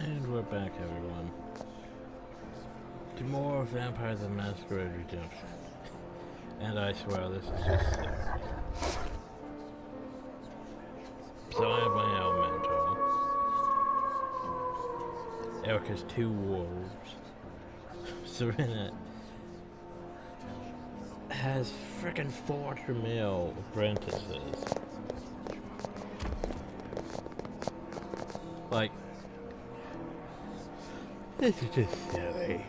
And we're back, everyone, to more Vampires and Masquerade Redemption. And I swear this is just silly. So I have my elemental. Eric has 2 wolves. Serena has frickin' 4 male apprentices. Like, this is just silly.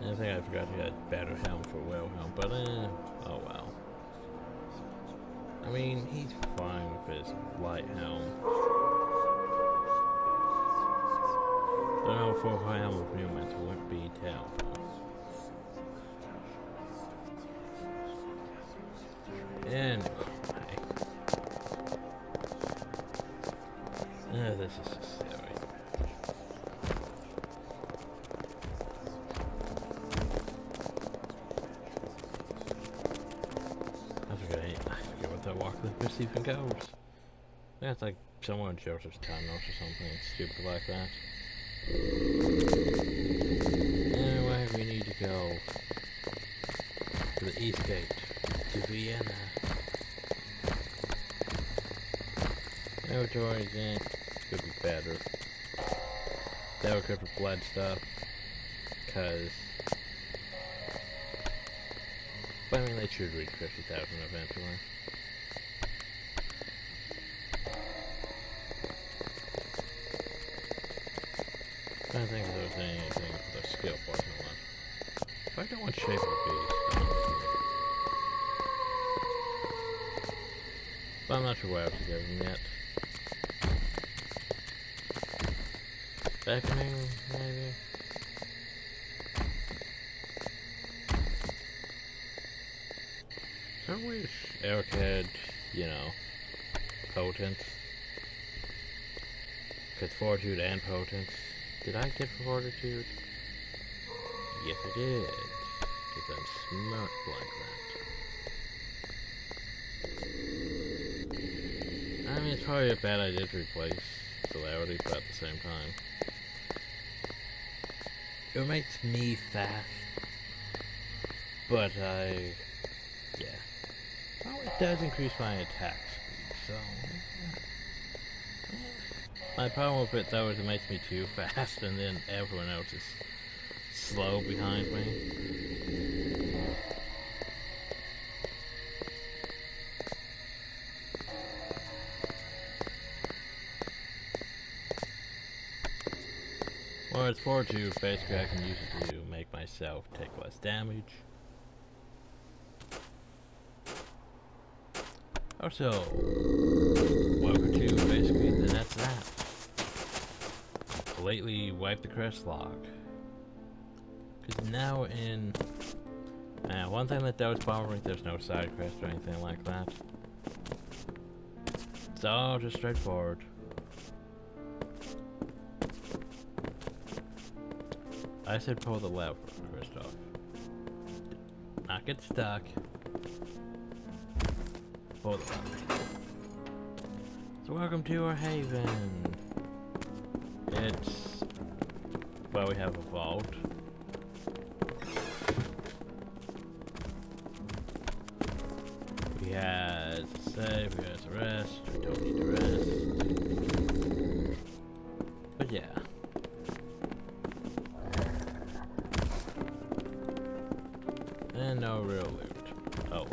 I think I forgot he had better helm for Wilhelm, but oh well. I mean, he's fine with his light helm. Don't know, for a helm of humans, it wouldn't be terrible. Anyway. This is just silly. I forget what that walk with this even goes. Yeah, it's like somewhere in Joseph's tunnels or something stupid like that. Anyway, we need to go to the East Gate, to Vienna. Territories in could be better. They were good for blood stuff, cause but I mean they should reach 50,000 eventually. I don't think there was anything with the skill points and what. I don't want Shape of the Beast. But I'm not sure what else to give him yet. Beckoning, maybe? So I wish Eric had, you know, potence. Cause fortitude and potence. Did I get fortitude? Yes, I did. Cause I'm smart like that. I mean, it's probably a bad idea to replace celerity, but at the same time, it makes me fast, but yeah. Well, it does increase my attack speed, so. My problem with it, though, is it makes me too fast, and then everyone else is slow behind me. Well, it's fortitude, basically I can use it to make myself take less damage. Also, welcome to basically the That's That. Lately wipe the crest log. Because now in... one thing that does bother me, there's no side quest or anything like that. It's all just straightforward. I said pull the lever, Christoph. Not get stuck. Pull the lever. So welcome to our haven. It's... well, we have a vault. We had a save, we had a rest, we don't need to rest. But yeah. And no real loot. Oh.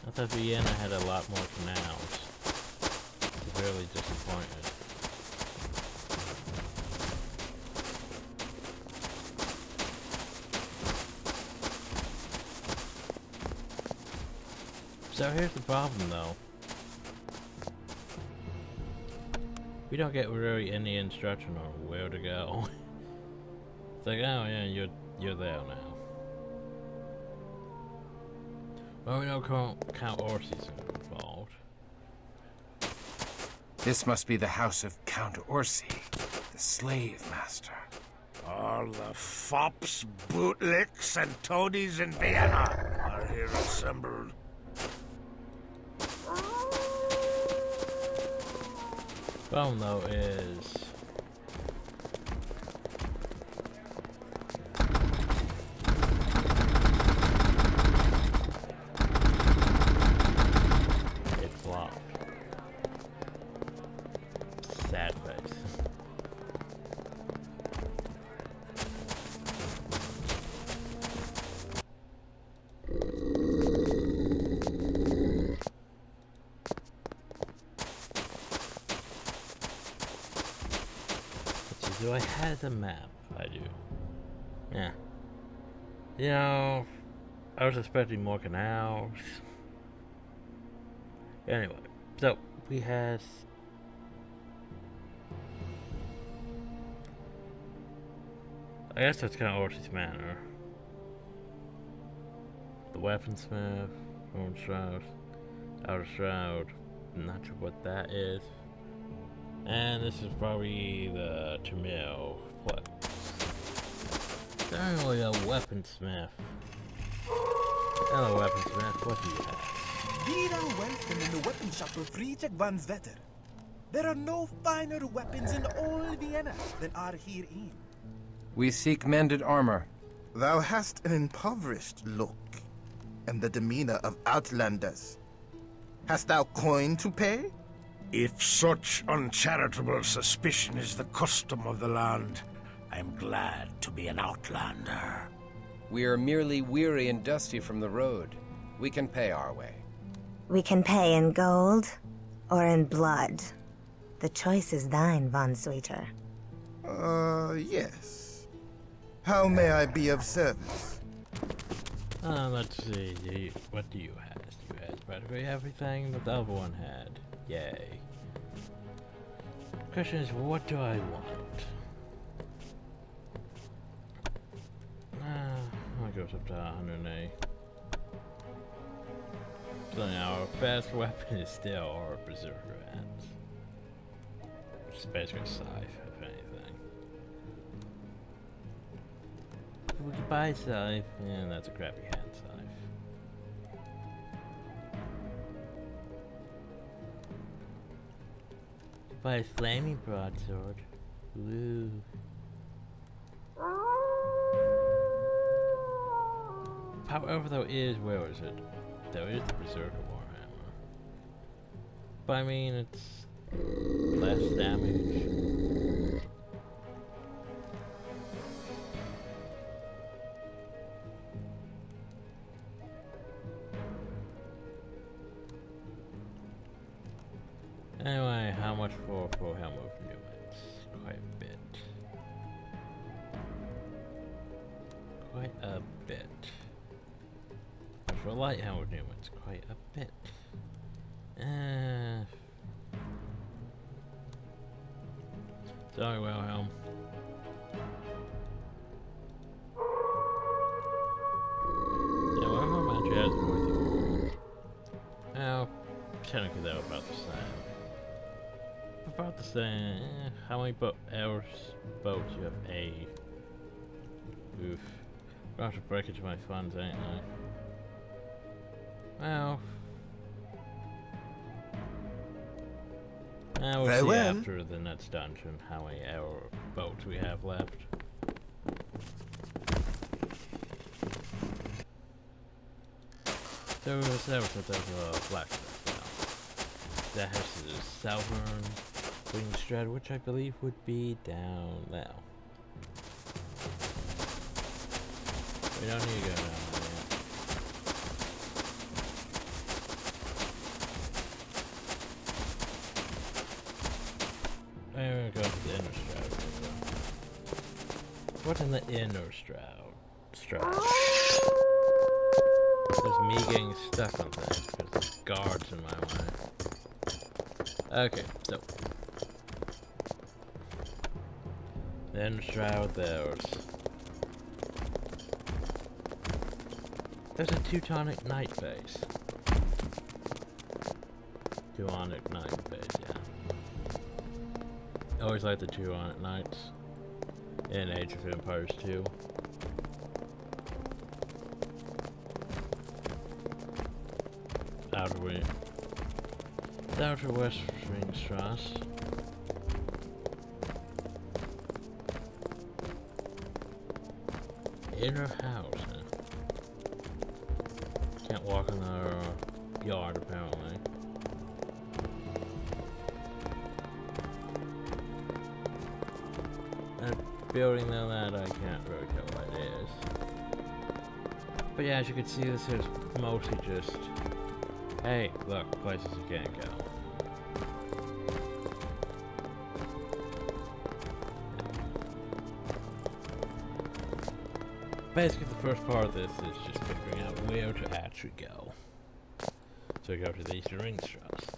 I thought Vienna had a lot more canals. I'm really disappointed. So here's the problem though. We don't get really any instruction on where to go. It's like, oh yeah, you're there now. Well, we know Count Orsi's involved. This must be the house of Count Orsi, the slave master. All the fops, bootlicks, and toadies in Vienna are here assembled. Problem though is it's locked. Sad face. Do I have the map? I do. Yeah. You know, I was expecting more canals. Anyway, so we had I guess that's kind of Ortiz Manor. The weaponsmith, Horn Shroud, Outer Shroud, not sure what that is. And this is probably the Tamil place. Certainly a weaponsmith. Hello, weaponsmith. What do you have? Be thou welcome in the weapon shop of Friedrich von Vetter. There are no finer weapons in all Vienna than are herein. We seek mended armor. Thou hast an impoverished look, and the demeanor of outlanders. Hast thou coin to pay? If such uncharitable suspicion is the custom of the land, I am glad to be an outlander. We are merely weary and dusty from the road. We can pay our way. We can pay in gold or in blood. The choice is thine, Von Sweeter. Yes. How may I be of service? Let's see. What do you have? You had practically everything that the other one had. Yay. Question is, what do I want? It goes up to 108. So now our best weapon is still our Berserker Hands. Which is basically a scythe, if anything. We could buy a scythe, and that's a crappy hand scythe. Buy a flaming broadsword. Woo. However, though, where is it? There is the Berserker Warhammer. But I mean, it's less damage. Anyway, how much for Helm of Newmans? Quite a bit. Quite a bit. For light Helm of Newmans, quite a bit. Sorry, Wilhelm. Yeah, Wilhelm actually has more. Well, technically they're about the same. About the same. How many boats you have? A. Oof. I'll have to break into my funds, ain't I? Well. We'll see Farewell. after the next dungeon how many boats we have left. So that was a blacksmith now. That has the southern wing strata, which I believe would be down now. We don't need to go down there yet. I'm gonna go to the inner shroud. What's in the inner shroud? There's me getting stuck on things because there's guards in my way. Okay, so the inner shroud, there's There's a Teutonic Knight base. Teutonic Knight base, yeah. I always like the Teutonic Knights in Age of Empires 2. Outer West Ringstrasse. Inner house, huh? Can't walk in the yard, apparently. A building though that I can't really tell what it is. But yeah, as you can see, this is mostly just, hey, look, places you can't go. Basically, the first part of this is just figuring out where to actually go. So we go to the Eastern Ringstrasse.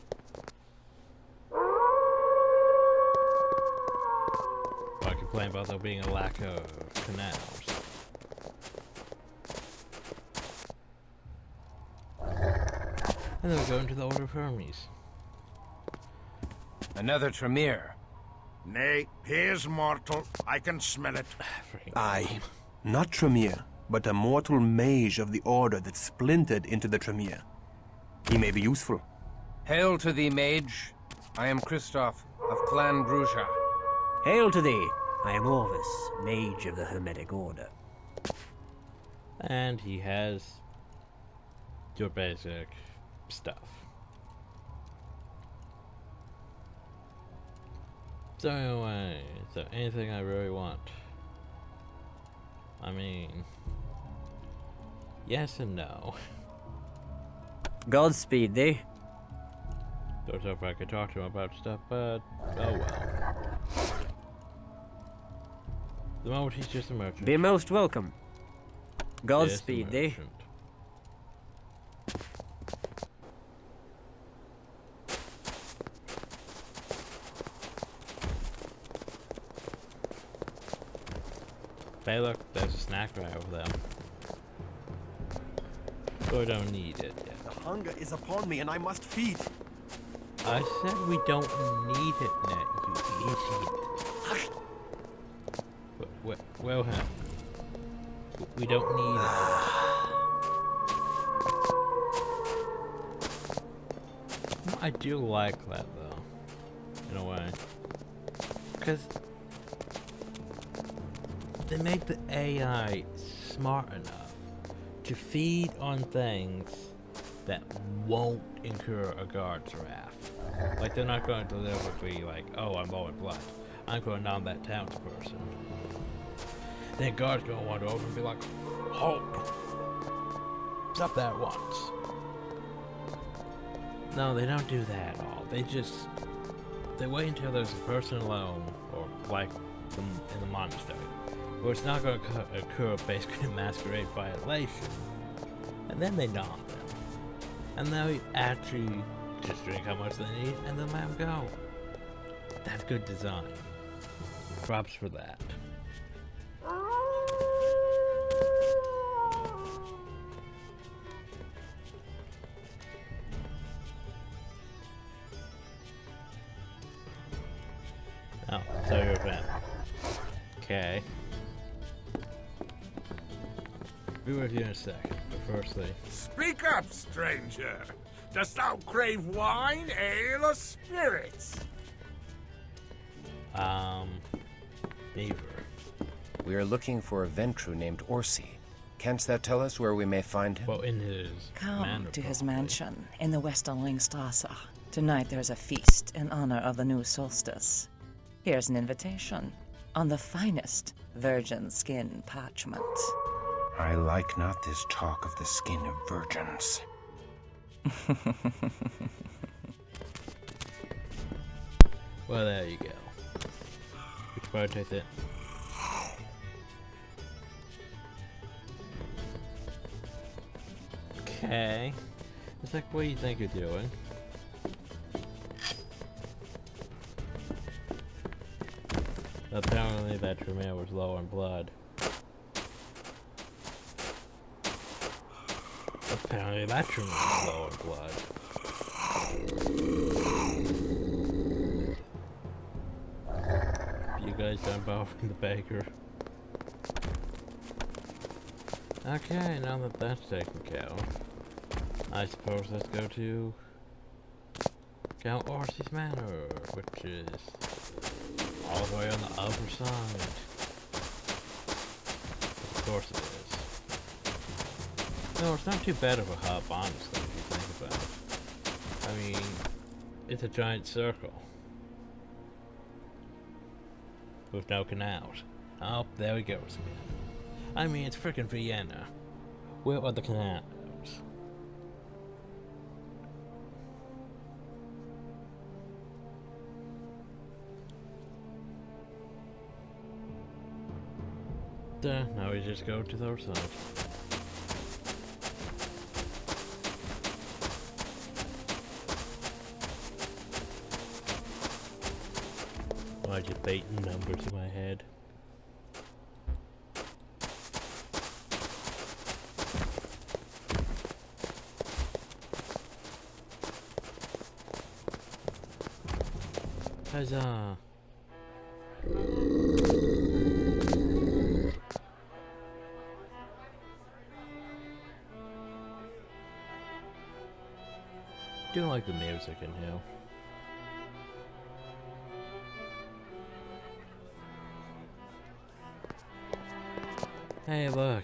I complain about there being a lack of canals. And then we go into the Order of Hermes. Another Tremere. Nay, here's mortal. I can smell it. Aye, not Tremere, but a mortal mage of the order that splintered into the Tremere. He may be useful. Hail to thee, mage. I am Christoph of Clan Bruja. Hail to thee! I am Orvis, mage of the Hermetic Order. And he has your basic stuff. So anyway, so anything I really want. I mean, yes and no. Godspeed thee. Don't know if I could talk to him about stuff, but oh well. The moment he's just a merchant. Be most welcome. Just a Godspeed thee. merchant. Hey look, there's a snack right over there. So I don't need it yet. The hunger is upon me and I must feed. I said we don't need it yet, you idiot. Well, we don't need it. I do like that though, in a way, because they make the AI smart enough to feed on things that won't incur a guard's wrath. Like, they're not going to deliberately like, oh, I'm low in blood, I'm going down that townsperson. Then guard's gonna wander over and be like, halt! Stop that once. No, they don't do that at all. They wait until there's a person alone, or like in the monastery, where it's not going to occur basically a masquerade violation, and then they nom them. And they actually just drink how much they need, and then let them go. That's good design. Props for that. Oh, so you're a fan. Okay. Be with you in a second, but firstly... Speak up, stranger. Dost thou crave wine, ale, or spirits? Beaver. We are looking for a Ventru named Orsi. Canst thou tell us where we may find him? Well, in his Come manor, to his probably. mansion in the Western Ringstrasse. Tonight there's a feast in honor of the new solstice. Here's an invitation on the finest virgin skin parchment. I like not this talk of the skin of virgins. Well, there you go. We should probably take that. Okay. It's like, what do you think you're doing? Apparently that Tremere was low in blood. Apparently that removes lower blood. You guys done bothering the baker? Okay, now that that's taken care of, I suppose let's go to Count Orsi's Manor, which is all the way on the other side. Of course it is. No, it's not too bad of a hub, honestly, if you think about it. I mean, it's a giant circle with no canals. Oh, there we go again. I mean, it's frickin' Vienna. Where are the canals? Now we just go to the other side. Why are you baiting numbers in my head? Huzzah! Do like the music in here. Hey, look,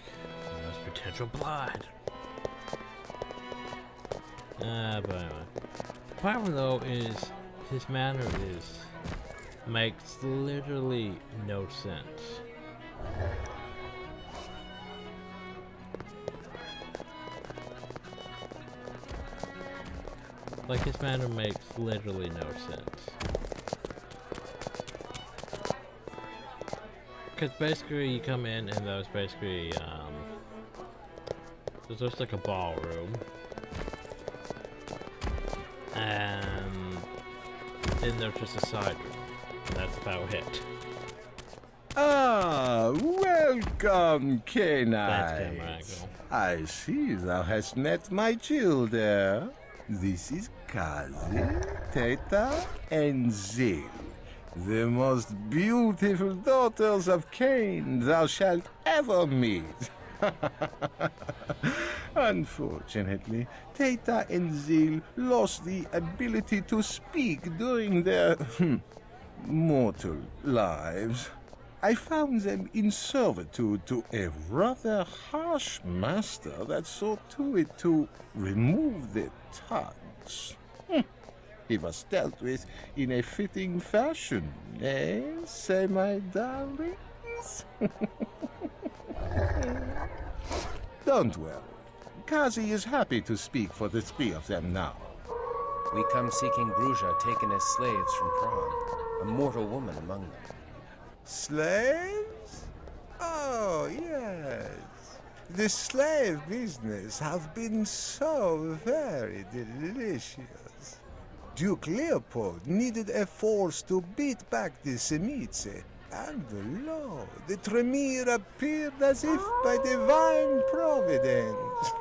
there's potential blood. But anyway, the problem though is his manner makes literally no sense. Like, his manner makes literally no sense. Because basically you come in and there's basically, there's just like a ballroom. And then there's just a side room. And that's about it. Ah, welcome, That's Kenite. I see thou hast met my childer. This is Kazi, Teta, and Zil, the most beautiful daughters of Cain thou shalt ever meet. Unfortunately, Teta and Zil lost the ability to speak during their mortal lives. I found them in servitude to a rather harsh master that saw to it to remove their tongues. He was dealt with in a fitting fashion, eh, say my darlings? Don't worry. Kazi is happy to speak for the three of them now. We come seeking Bruja taken as slaves from Prague, a mortal woman among them. Slaves? Oh, yes. The slave business have been so very delicious. Duke Leopold needed a force to beat back the Semice, and lo, the Tremere appeared as if by divine providence.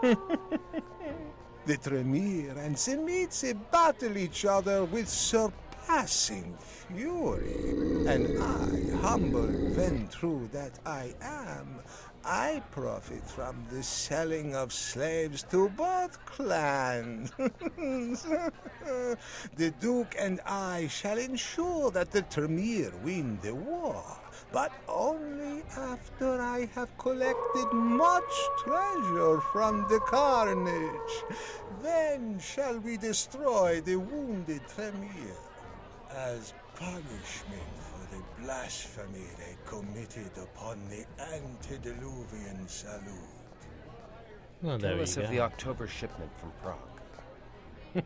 The Tremere and Semice battle each other with surpassing fury, and I, humble Ventru that I am, I profit from the selling of slaves to both clans. The Duke and I shall ensure that the Tremere win the war, but only after I have collected much treasure from the carnage. Then shall we destroy the wounded Tremere as punishment for the blasphemy they committed upon the antediluvian salute. Well, there Tell you us go. of the October shipment from Prague.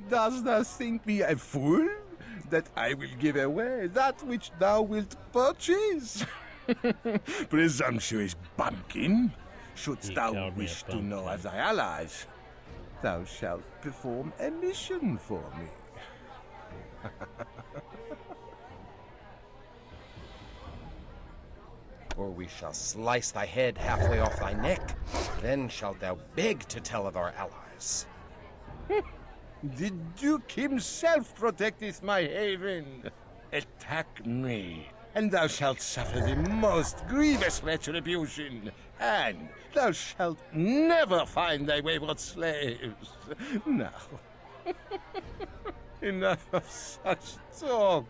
Dost thou think me a fool, that I will give away that which thou wilt purchase? Presumptuous bumpkin! Shouldst You thou called me a wish to know bumpkin. of thy allies, thou shalt perform a mission for me. or we shall slice thy head halfway off thy neck. Then shalt thou beg to tell of our allies. The Duke himself protecteth my haven. Attack me, and thou shalt suffer the most grievous retribution, and thou shalt never find thy wayward slaves. Now, enough of such talk.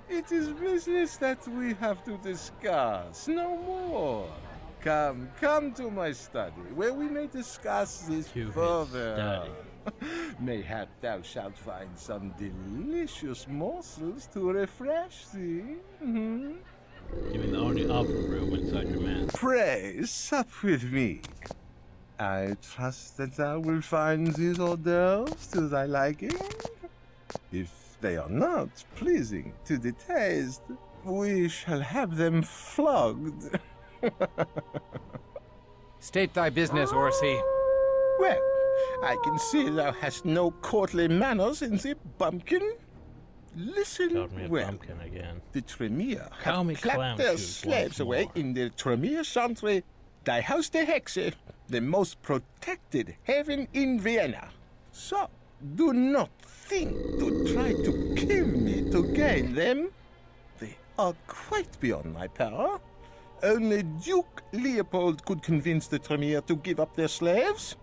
It is business that we have to discuss, no more. Come to my study, where we may discuss this further. Mayhap thou shalt find some delicious morsels to refresh thee. You mean the only other room inside your man? Pray, sup with me. I trust that thou wilt find these hors d'oeuvres to thy liking. If they are not pleasing to the taste, we shall have them flogged. State thy business, Orsi. Well, I can see thou hast no courtly manners in the bumpkin. Listen Called me a well. bumpkin again. The Tremere Call me have clapped clown their shoes slaves once away more. in the Tremere Chantre, die Haus der Hexe, the most protected haven in Vienna. So, do not think to try to kill me to gain them. They are quite beyond my power. Only Duke Leopold could convince the Tremere to give up their slaves.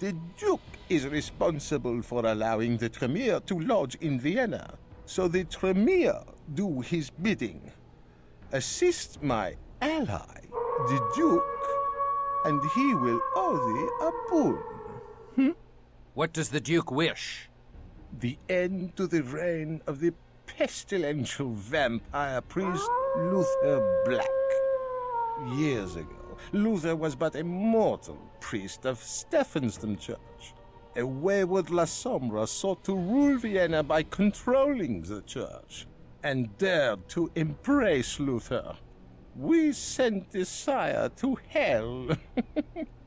The Duke is responsible for allowing the Tremere to lodge in Vienna, so the Tremere do his bidding. Assist my ally, the Duke, and he will owe thee a boon. What does the Duke wish? The end to the reign of the pestilential vampire priest Luther Black. Years ago, Luther was but a mortal priest of Stephansdom Church. A wayward La Sombra sought to rule Vienna by controlling the church, and dared to embrace Luther. We sent the sire to hell,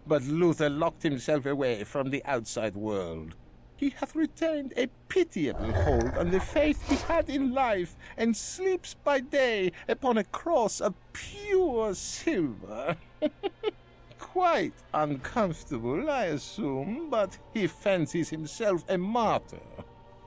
but Luther locked himself away from the outside world. He hath retained a pitiable hold on the faith he had in life, and sleeps by day upon a cross of pure silver. Quite uncomfortable, I assume, but he fancies himself a martyr.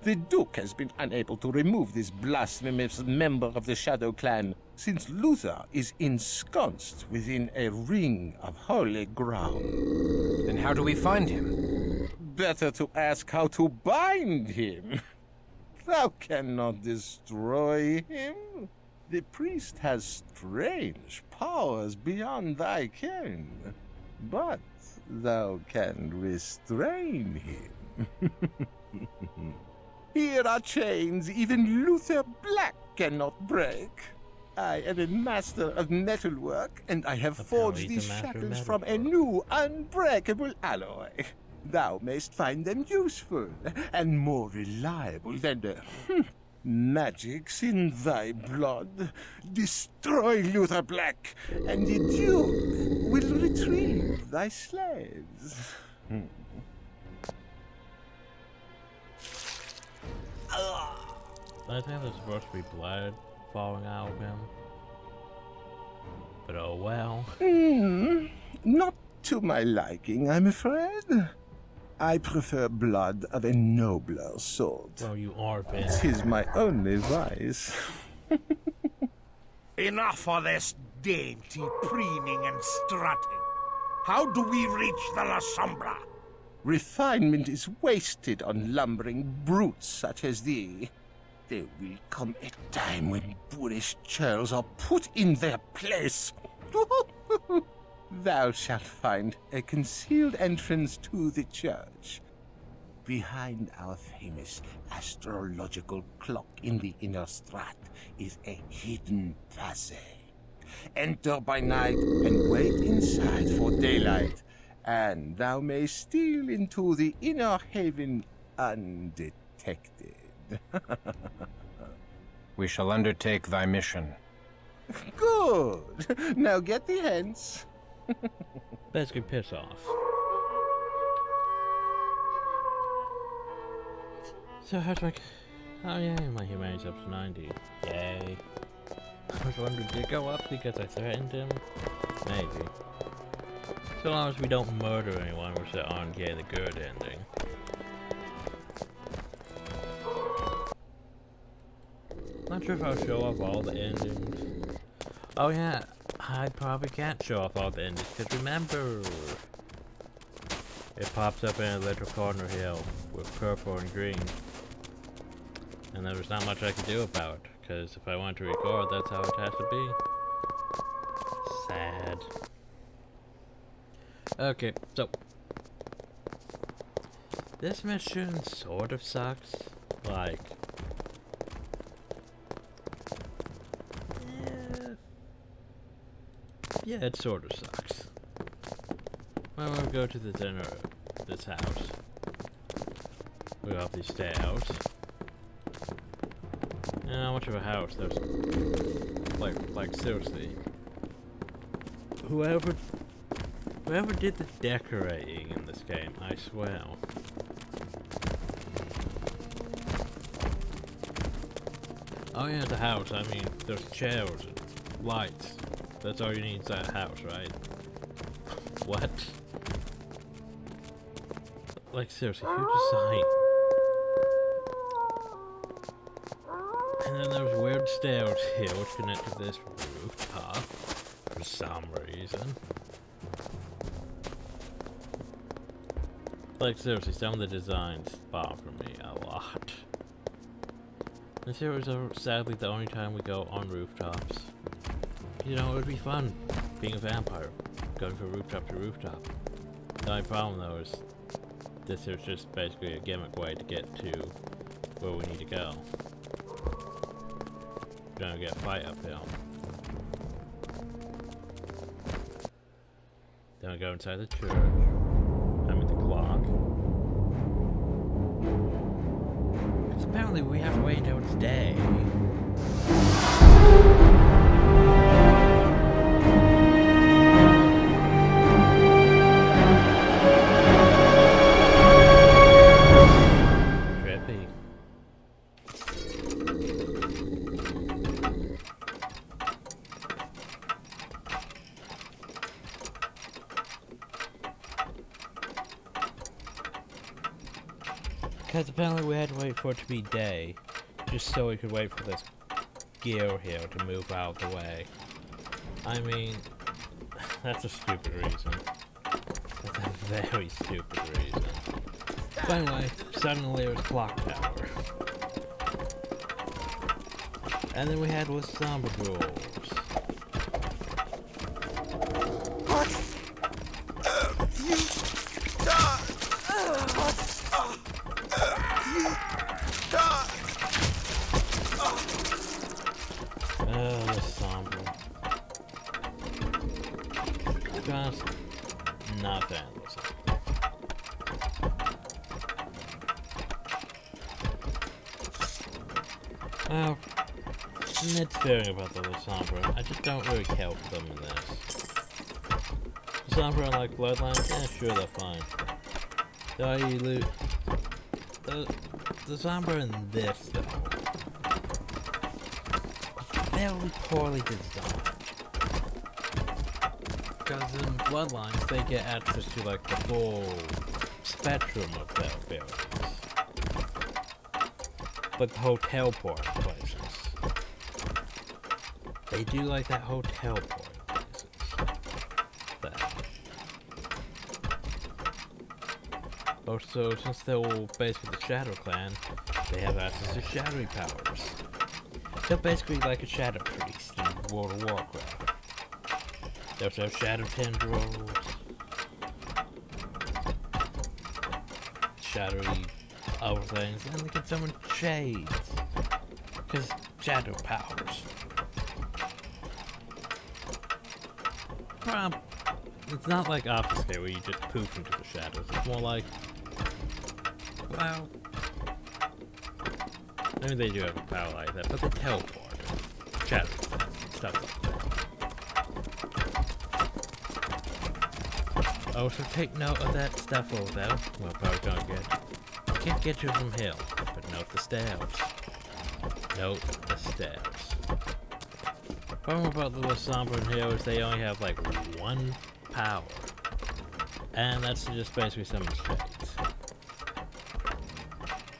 The Duke has been unable to remove this blasphemous member of the Shadow Clan, since Luther is ensconced within a ring of holy ground. Then how do we find him? Better to ask how to bind him. Thou cannot destroy him. The priest has strange powers beyond thy ken, but thou can restrain him. Here are chains even Luther Black cannot break. I am a master of metalwork, and I have forged these shackles from a new, unbreakable alloy. Thou mayst find them useful, and more reliable than the magics in thy blood. Destroy Luther Black, and the Duke will retrieve thy slaves. I think there's supposed to be blood falling out of him. But oh well. Not to my liking, I'm afraid. I prefer blood of a nobler sort. Well, you are Vin. 'Tis my only vice. Enough of this dainty preening and strutting. How do we reach the La Sombra? Refinement is wasted on lumbering brutes such as thee. There will come a time when boorish churls are put in their place. Thou shalt find a concealed entrance to the church. Behind our famous astrological clock in the inner strat is a hidden passage. Enter by night and wait inside for daylight, and thou mayst steal into the inner haven undetected. We shall undertake thy mission. Good. Now get thee hence. Basically, piss off. So how's my... Oh yeah, my humanity's up to 90. Yay. I was wondering, did it go up because I threatened him? Maybe. So long as we don't murder anyone, we're set on getting the good ending. Not sure if I'll show off all the endings. Oh yeah, I probably can't show off all the endings, because remember, it pops up in a little corner here with purple and green. And there's not much I can do about it, because if I want to record, that's how it has to be. Sad. Okay, so this mission sort of sucks. Like, yeah, it sort of sucks. Well, we'll go to the dinner, this house. We go up these stairs. And how much of a house? There's like seriously. Whoever did the decorating in this game, I swear. Oh yeah, the house, I mean, there's chairs and lights. That's all you need inside a house, right? What? Like seriously, who designed? And then there's weird stairs here which connect to this rooftop for some reason. Like seriously, some of the designs bother me a lot. And here is sadly the only time we go on rooftops. You know, it would be fun being a vampire, going from rooftop to rooftop. The only problem though is this is just basically a gimmick way to get to where we need to go. We're gonna get a fight uphill. Then we go inside the church. I mean the clock. Because apparently we have to wait until it's day. Because apparently we had to wait for it to be day, just so we could wait for this gear here to move out of the way. I mean, that's a stupid reason. That's a very stupid reason. But anyway, suddenly it was clock tower. And then we had Lasamba rules. Just not endless. Well, it's fair about the Lasamba. I just don't really care for them in this. Lasamba, like Bloodlines, yeah, sure, they're fine. So you loot. The Lasamba in this, though, very poorly designed. Because in Bloodlines, they get access to like the full spectrum of their abilities. Like the whole teleport places. They do like that whole teleport places. Also, since they're all basically the Shadow Clan, they have access to shadowy powers. They're basically like a Shadow Priest in World of Warcraft. They also have shadow tendrils, shadowy other things, and they can summon shades, because shadow powers. It's not like Obfuscate where you just poof into the shadows, it's more like, well, maybe they do have a power like that, but they teleport, shadow things, stuff like that. Also take note of that stuff over there. We're probably gonna get. Can't get you from here, but note the stairs. Note the stairs. Problem about the Lasombra here is they only have like one power. And that's just basically summon shades.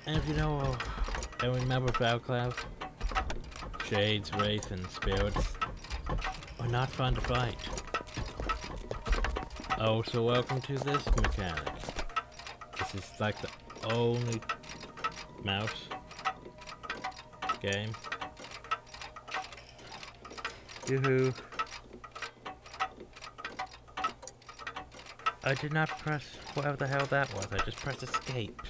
And if you know and remember Valclav, shades, wraith, and spirits are not fun to fight. Oh, so welcome to this mechanic. This is like the only mouse game. Yoo-hoo. I did not press whatever the hell that was. I just pressed escape.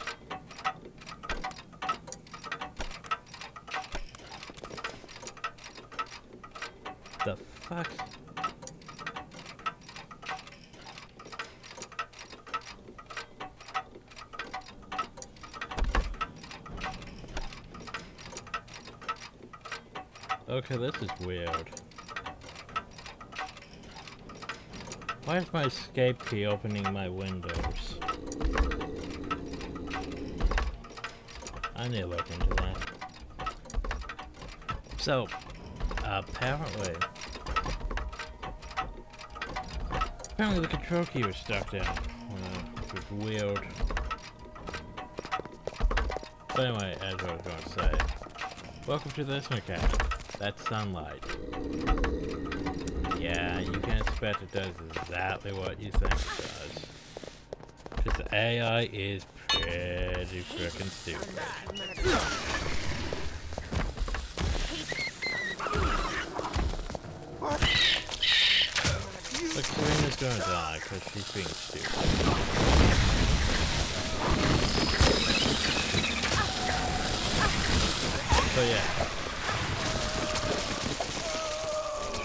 The fuck? Okay, this is weird. Why is my escape key opening my windows? I need to look into that. So, apparently the control key was stuck down, which was weird. But anyway, as I was going to say, welcome to this mechanic. That's sunlight. Yeah, you can expect it does exactly what you think it does. Because the AI is pretty frickin' stupid. Look, Serena's gonna die because she's being stupid. So yeah.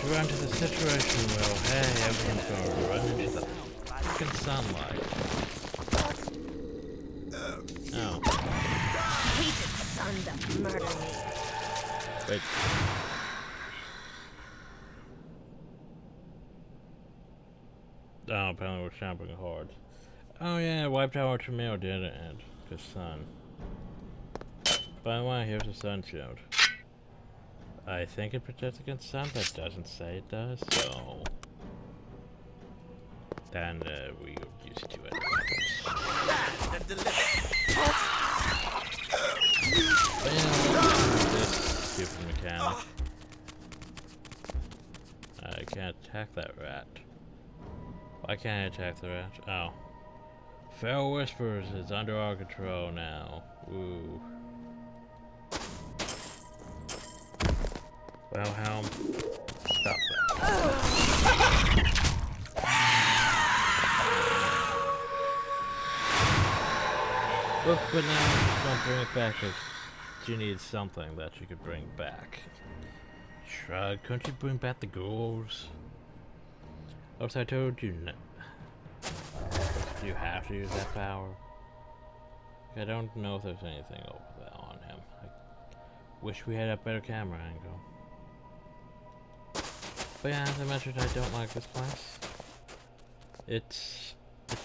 Run to the situation where, hey, everyone's gonna run into the fucking sunlight. Oh. Hated son that murdered me. Wait. Oh, apparently we're chomping hard. Oh yeah, wiped out our Tremere didn't end. Cause sun. By the way, here's a sun shield. I think it protects against sun, but it doesn't say it does, so... Then, we use it to it. But yeah, this stupid mechanic. I can't attack that rat. Why can't I attack the rat? Oh. Feral Whispers is under our control now. Woo. Well, Helm, stop that. Look, but now I'm just gonna bring it back because she needs something that she could bring back. Shrug, couldn't you bring back the ghouls? Also, I told you no. Do you have to use that power? I don't know if there's anything over there on him. I wish we had a better camera angle. But yeah, as I mentioned, I don't like this place. It's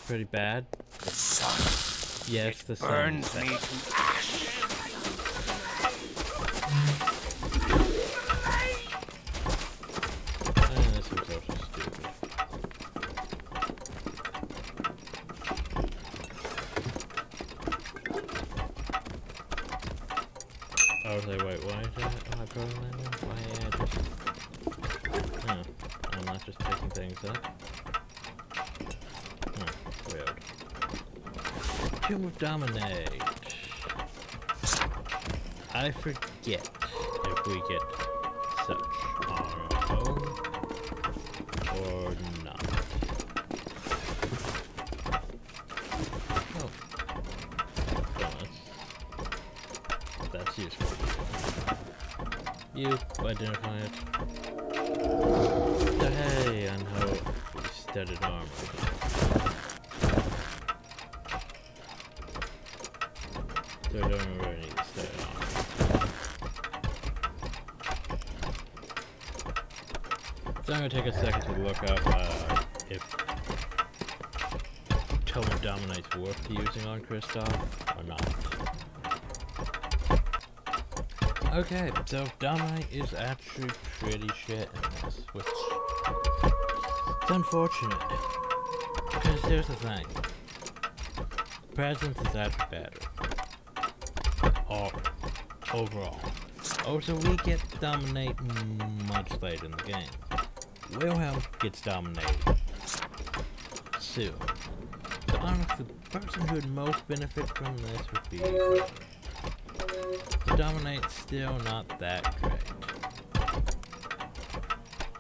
pretty bad. The sun. Yeah, it's the sun. Burns me to ash. This is also stupid. I was like, wait, why is that? Am I programming? Why just... Oh, I'm not just picking things up. Oh, weird. Tomb of Dominate. I forget if we get such on our own or not. Oh. Well, that's useful. You identify it. Oh, hey, unholy studded armor. So I don't really need to studded armor. So I'm gonna take a second to look up if Tome of Dominate's worth using on Kristoff or not. Okay, so Dominate is actually pretty shit in this, which is unfortunate. Because here's the thing. Presence is actually better. Overall. Also, we get Dominate much later in the game. Wilhelm gets Dominated soon. So honestly, the person who would most benefit from this would be Wilhelm. The Dominate's still not that great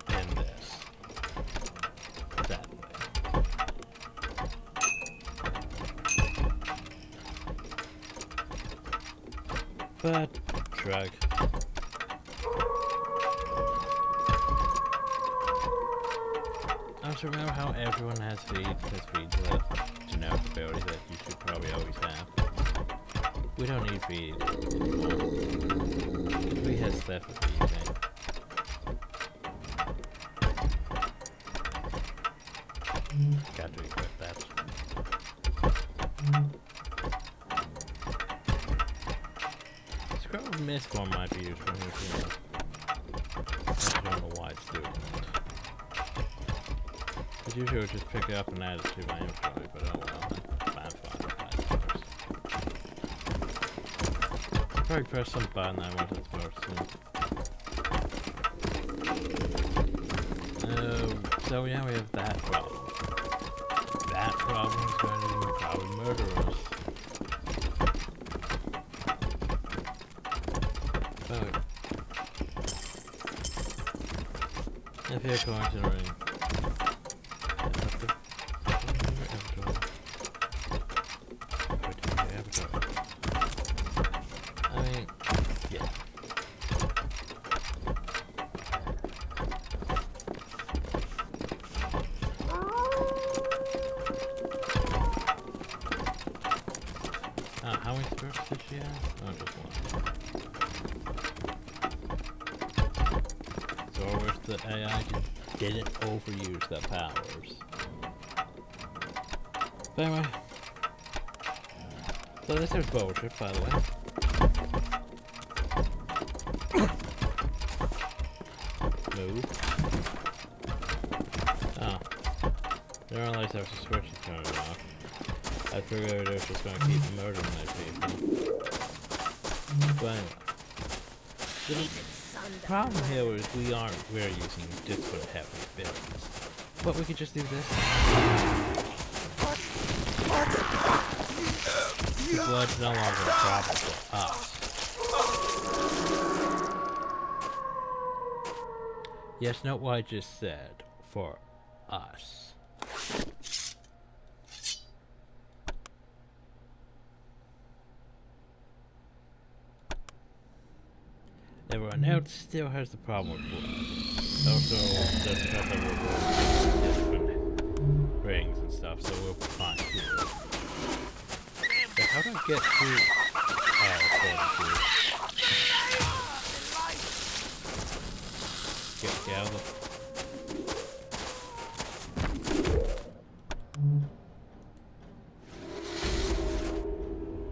in this. Sadly. But, shrug. Also remember how everyone has feed, because feed's a generic ability that you should probably always have. We don't need feed anymore. Because we have stuff with feed, okay? Got to equip that. Scroll Mist form might be useful here too. I don't know why it's doing that. Because usually I would just pick it up and add it to my inventory, but oh well. I'm fine, I suppose. Probably press some button I wasn't supposed to. So yeah, we have that problem. That problem is going to probably murder us. But if you're considering I mean, yeah. How many spirits did she have? Oh, just one. So I wish the AI didn't overuse their powers. But anyway. So this is bullshit, by the way. Move. Oh. Didn't realize there was a switch to turn it off. I figured it was just going to keep murdering those people. But anyway. The problem here is we're using different heavy abilities. But we could just do this. The blood's no longer a problem for us. Yes, note what I just said. For us. Everyone else still has the problem with blood. Also, there's stuff that we're different rings and stuff, so we'll be fine too. But how do I get to... Oh, 42. Get out of the...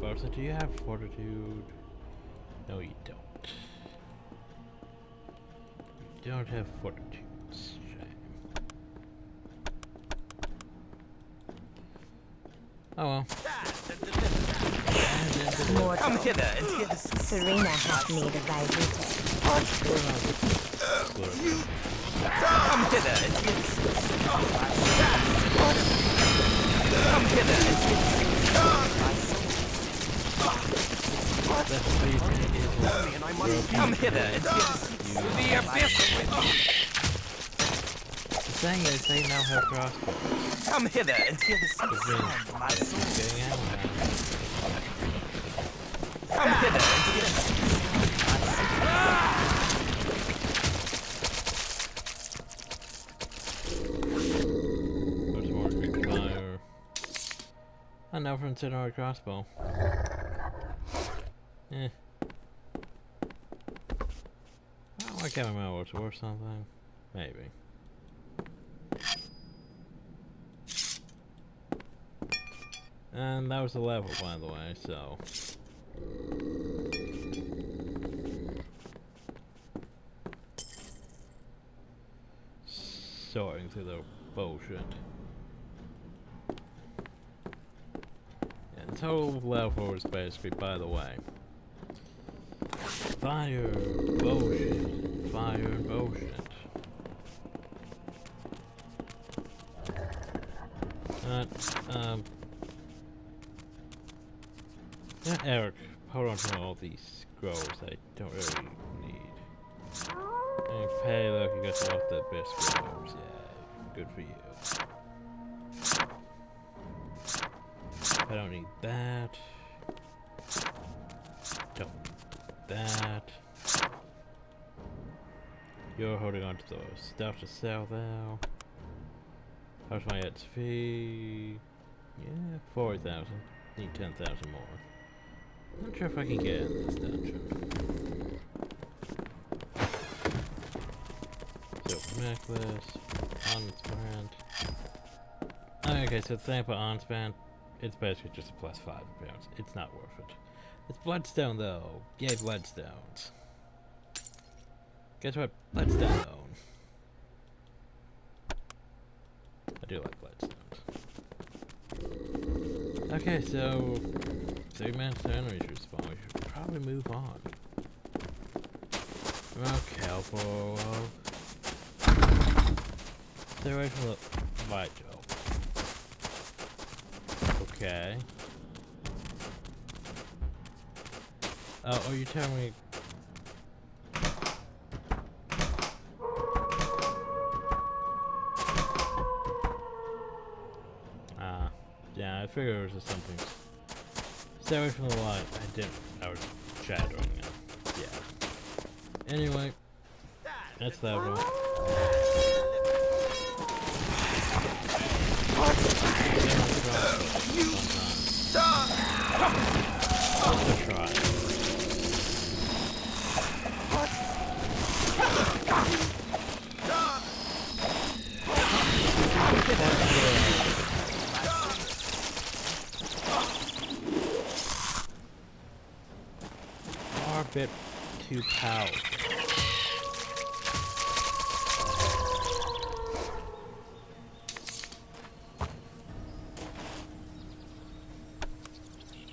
Bertha, do you have fortitude? No, you don't. You don't have fortitude. Shame. Oh well. Come hither and get Serena hath need of thy beauty. Come hither and get Come hither and get Come hither and get the abyss with you. The thing is, they now have crossbows. Come hither and hear the sound of my soul. Come hither and hear the There's more quick fire. I never consider a crossbow. Eh. Oh, I can't remember what's worth something. Maybe. And that was the level, by the way, so... sorting through the bullshit. And the total level is basically, by the way, fire, bullshit, fire, and bullshit. Yeah, Eric, hold on to all these scrolls I don't really need. Hey, look, you got all the best scrolls. Yeah, good for you. I don't need that. Don't need that. You're holding on to the stuff to sell now. How's my XP? Yeah, 40,000. Need 10,000 more. Not sure if I can get in this dungeon. Silver necklace, armband. Okay, so the thing about armband, it's basically just a +5 appearance. It's not worth it. It's bloodstone though. Yay, bloodstones. Guess what? Bloodstone. I do like bloodstones. Okay, so 3 minutes to enemies respawn. We should probably move on. Okay, I'll stay away from the light job. Okay. Oh, are you telling me? Yeah, I figured it was just something. Stay away from the light. I was shadowing it. Yeah. Anyway, that's that one. You stop! Let's try. A bit too powerful.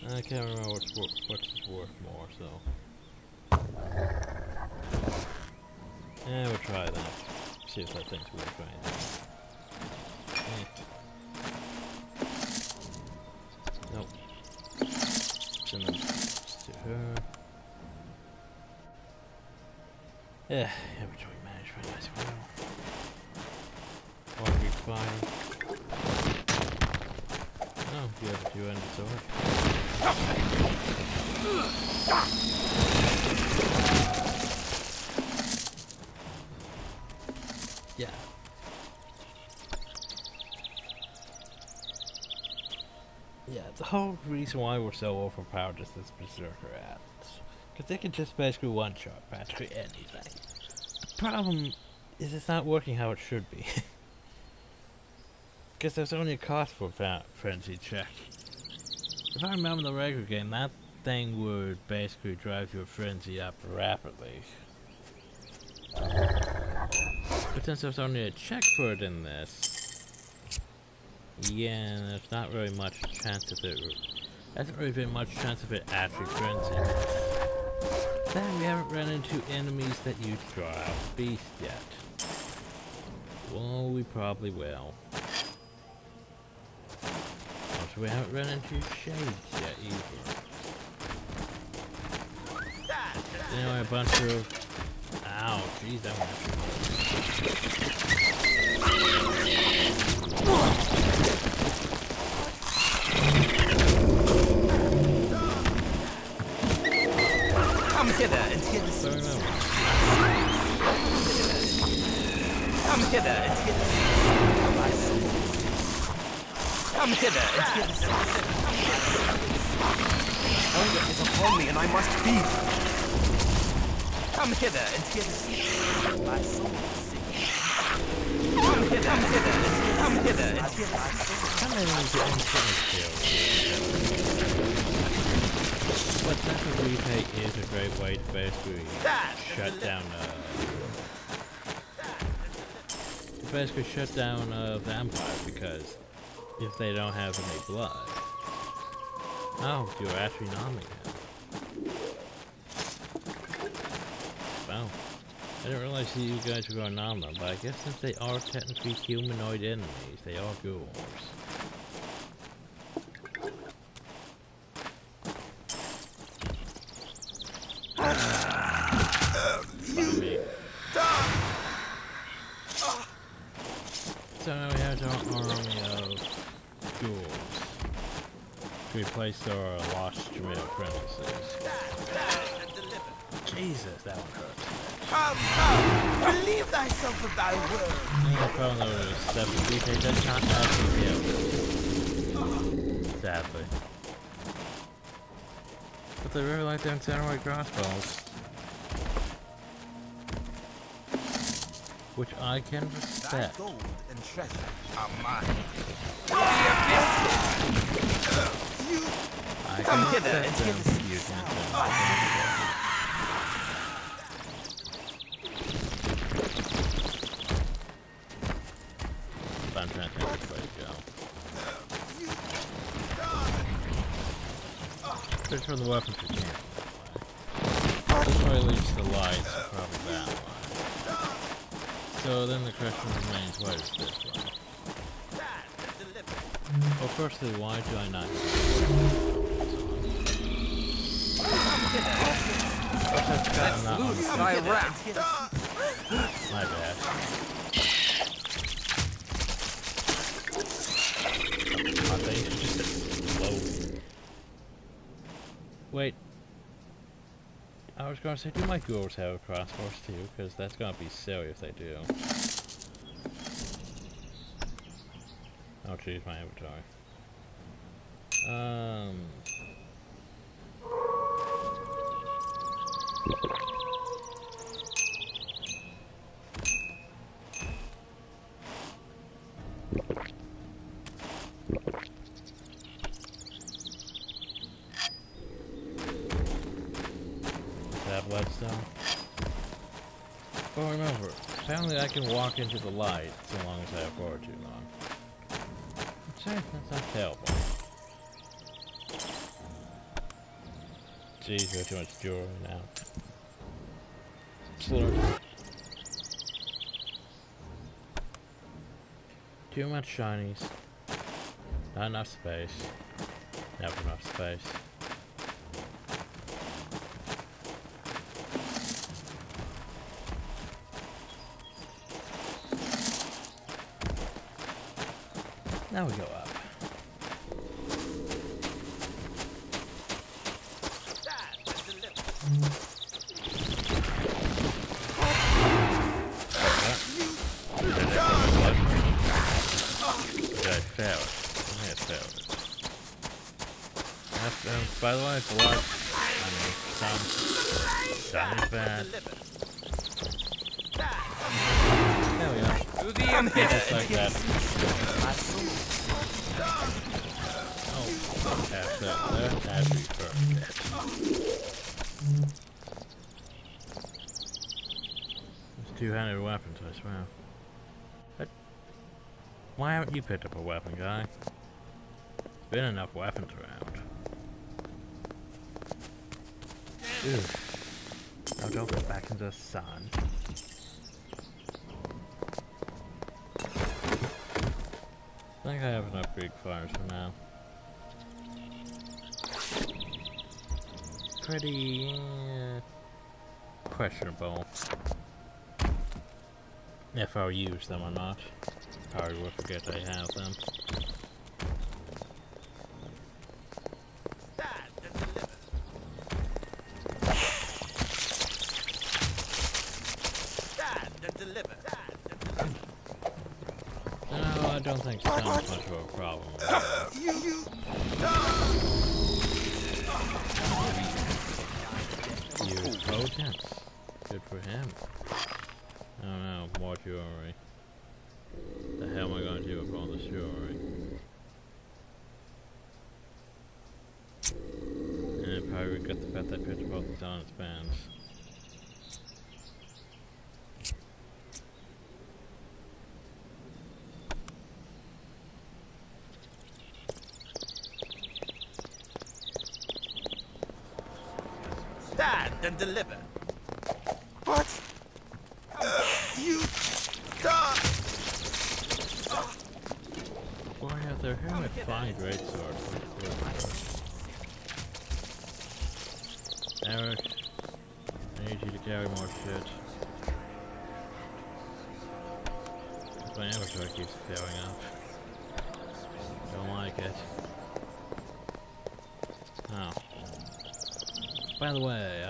I can't remember what's worth more, so. Yeah, we'll try that. See if that thing's worth anything. Nope. Send them to her. Yeah, inventory management as well. Or we fire. Oh, you have a 2-handed sword. Yeah. Yeah, the whole reason why we're so overpowered is this Berserker ads. Because they can just basically one-shot practically anything. The problem is it's not working how it should be. Because there's only a cost for Frenzy Check. If I remember the regular game, that thing would basically drive your Frenzy up rapidly. But since there's only a check for it in this, yeah, there's not really much chance of it. Hasn't really been much chance of it actually frenzying. Then we haven't run into enemies that use Draw Out Beast yet. Well, we probably will. Also, we haven't run into Shades yet either. Anyway, a bunch of... Ow, jeez, that one Come hither and hear the sound. Come hither and hear the sound. Come hither and hear the sound. Hunger is upon me and I must feed. Come hither and hear the sound. My soul is sick. Come hither and hear the sound. Some enemies are instantly killed. But since the RePlay is a great way to basically shut down basically shut down a vampire because if they don't have any blood. Oh, you're actually nomming him. Wow. I didn't realize that you guys were going to nom them, but I guess since they are technically humanoid enemies, they are ghouls. So now we have our army of ghouls to replace our lost Jamaican apprentices. Jesus, that one hurts. Come, relieve thyself of thy word. The problem though is 7 feet, they does not actually kill. Sadly. But they really like them samurai crossbows. Which I can respect. Gold and treasure are mine. I Come can hither and respect hear them the sea using sound. them. I'm trying to think which way to go. Search for the weapons we can't. This way leads to the lights, so probably that one. So then the question remains, what is this one? Well, firstly, why do I not My bad. My base is just slow. Wait. I was gonna say, do my ghouls have a crossbows too? Because that's gonna be silly if they do. I'll choose my inventory. Bloodstone. But remember, apparently I can walk into the light so long as I have fortitude on. Which that's not terrible. Jeez, we have too much jewelry now. Slurp. Too much shinies. Not enough space. Never enough space. Now we go up. Did I fail it? I may have failed it. By the way, blood. I mean, sun is bad. There we go. Just like that. Oh, pass that there. That'd be perfect. It's two-handed weapons, I swear. But why haven't you picked up a weapon, guy? There's been enough weapons around. Oof. Now don't go back into the sun. I think I have enough big fires for now. Pretty questionable if I'll use them or not. Probably will forget I have them. No, I don't think sun's much of a problem. Use potence. Good for him. I don't know, more jewelry. The hell am I gonna do with all this jewelry? And probably regret the fact that I picked up both these honest bands. Stand and deliver. What? You stop! Boy, yeah, they're here with fine great sword. Eric, I need you to carry more shit. My inventory keeps filling up. Don't like it. Oh. By the way,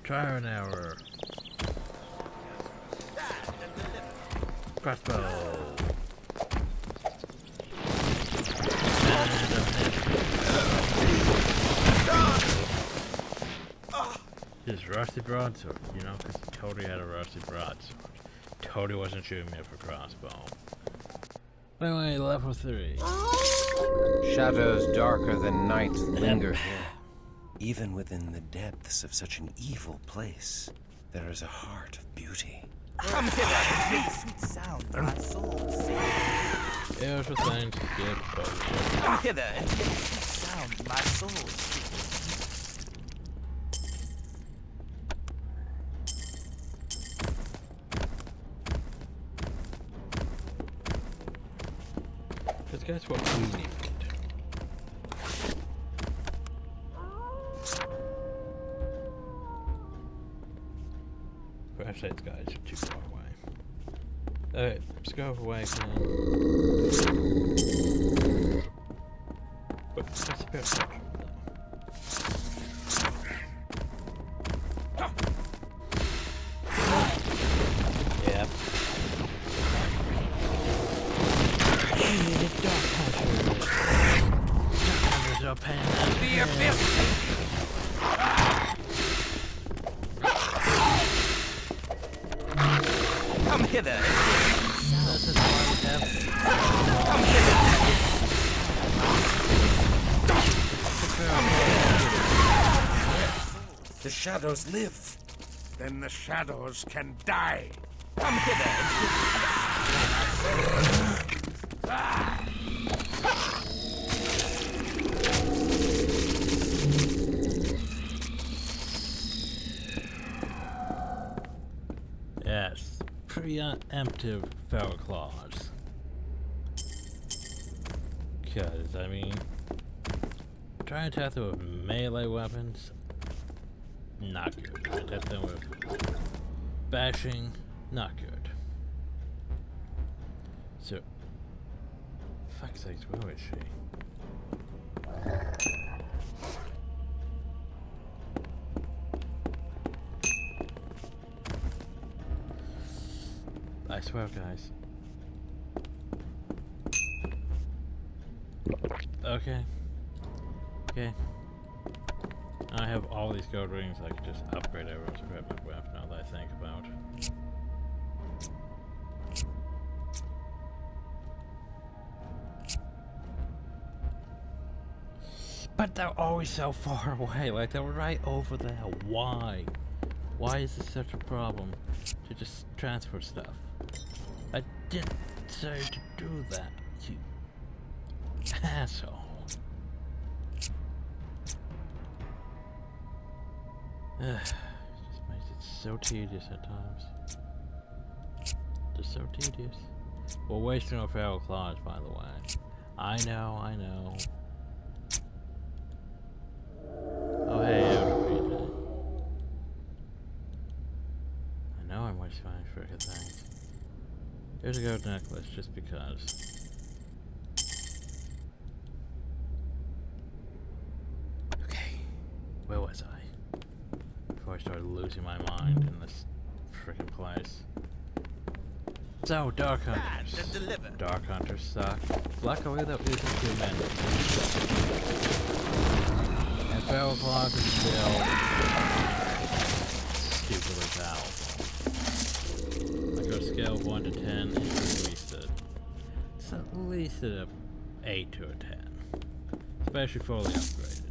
trial and error. Crossbow. His rusty broadsword, you know, because Cody had a rusty broadsword. Cody wasn't shooting me for crossbow. Anyway, level 3. Shadows darker than night linger here. Even within the depths of such an evil place, there is a heart of beauty. Come hither and hear the sweet sound of my soul sing. Yeah, it's fine. Skip. Come hither and hear the sweet sound of my soul sing. Because guess what we need? Actually, these guys are too far away. Alright, let's go away from but that's a bit of yep. You needed dark hunters. Dark hunters are paying Come hither. Come hither. The shadows live. Then the shadows can die. Come hither. Yes, preemptive feral claws. Because, I mean, trying to attack them with melee weapons, not good. Trying to attack them with bashing, not good. So, fuck's sakes, where is she? I swear, guys. Okay. Okay. I have all these gold rings. I could just upgrade everyone's equipment with now that I think about. But they're always so far away. Like, they were right over there. Why? Why is this such a problem to just transfer stuff? I didn't say to do that, you asshole. It just makes it so tedious at times. Just so tedious. We're wasting our feral claws, by the way. I know, I know. Oh, hey, everybody. I know I'm wasting my freaking things. Here's a gold necklace, just because. started losing my mind in this freaking place. So, Dark Hunters. Dark Hunters suck. Luckily, there isn't too many. And Feral Claws is still stupidly powerful. Like, on a scale of 1 to 10, it's at least an 8 to a 10. Especially fully upgraded.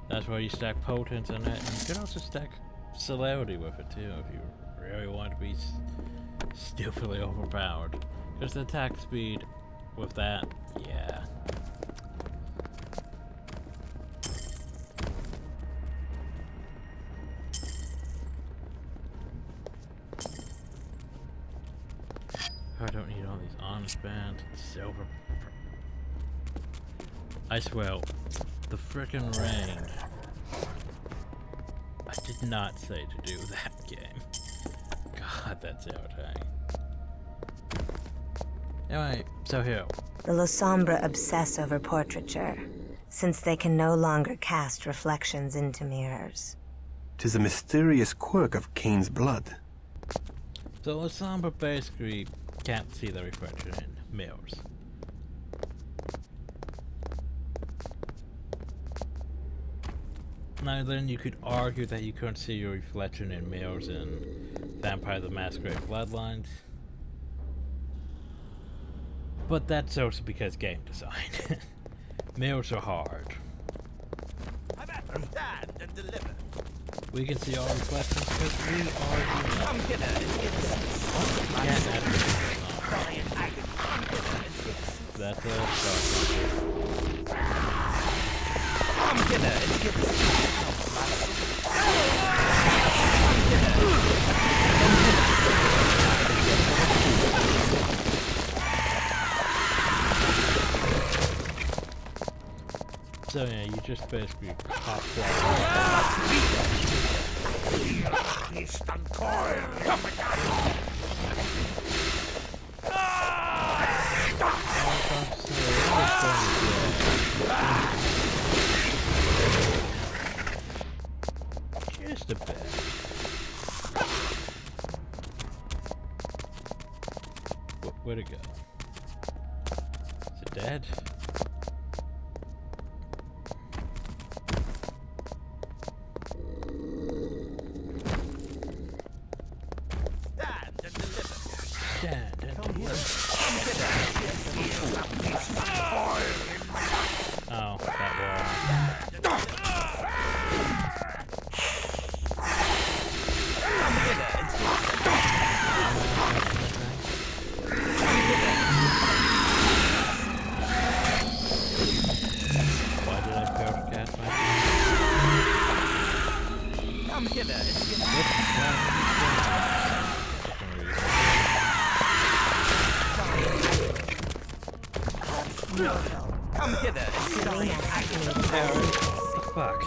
That's why you stack potence on it, and you can also stack celerity with it too if you really want to be stupidly overpowered. Because the attack speed with that, yeah. I don't need all these honest bands and silver. I swear, the frickin' range. I did not say to do that game. God, that's irritating. Anyway, so here. The Losombra obsess over portraiture, since they can no longer cast reflections into mirrors. 'Tis a mysterious quirk of Cain's blood. So Losombra basically can't see the reflection in mirrors. Now then, you could argue that you couldn't see your reflection in mirrors in Vampire the Masquerade Bloodlines. But that's also because game design. Mirrors are hard. We can see all reflections because we are unique. That's a Come hither and hear the So yeah, you just basically pop flat. Just a bit. Where'd it go? Is it dead? Stand and deliver. Oh, that wall. Why did I fail to cast my Come hither and Come hither and What the fuck?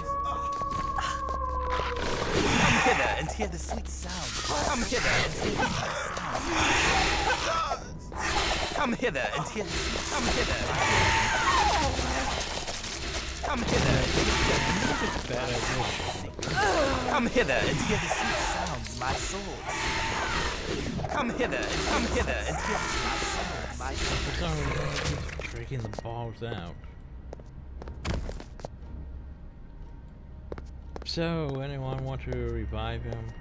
Come hither and hear the sweet sound. Come hither and hear the sweet sound. Come hither and hear the sweet. Come hither. Come hither. Come hither and hear the sweet sound, my soul. Come hither and hear my soul, my soul. For some reason, it keeps freaking the balls out. So, anyone want to revive him?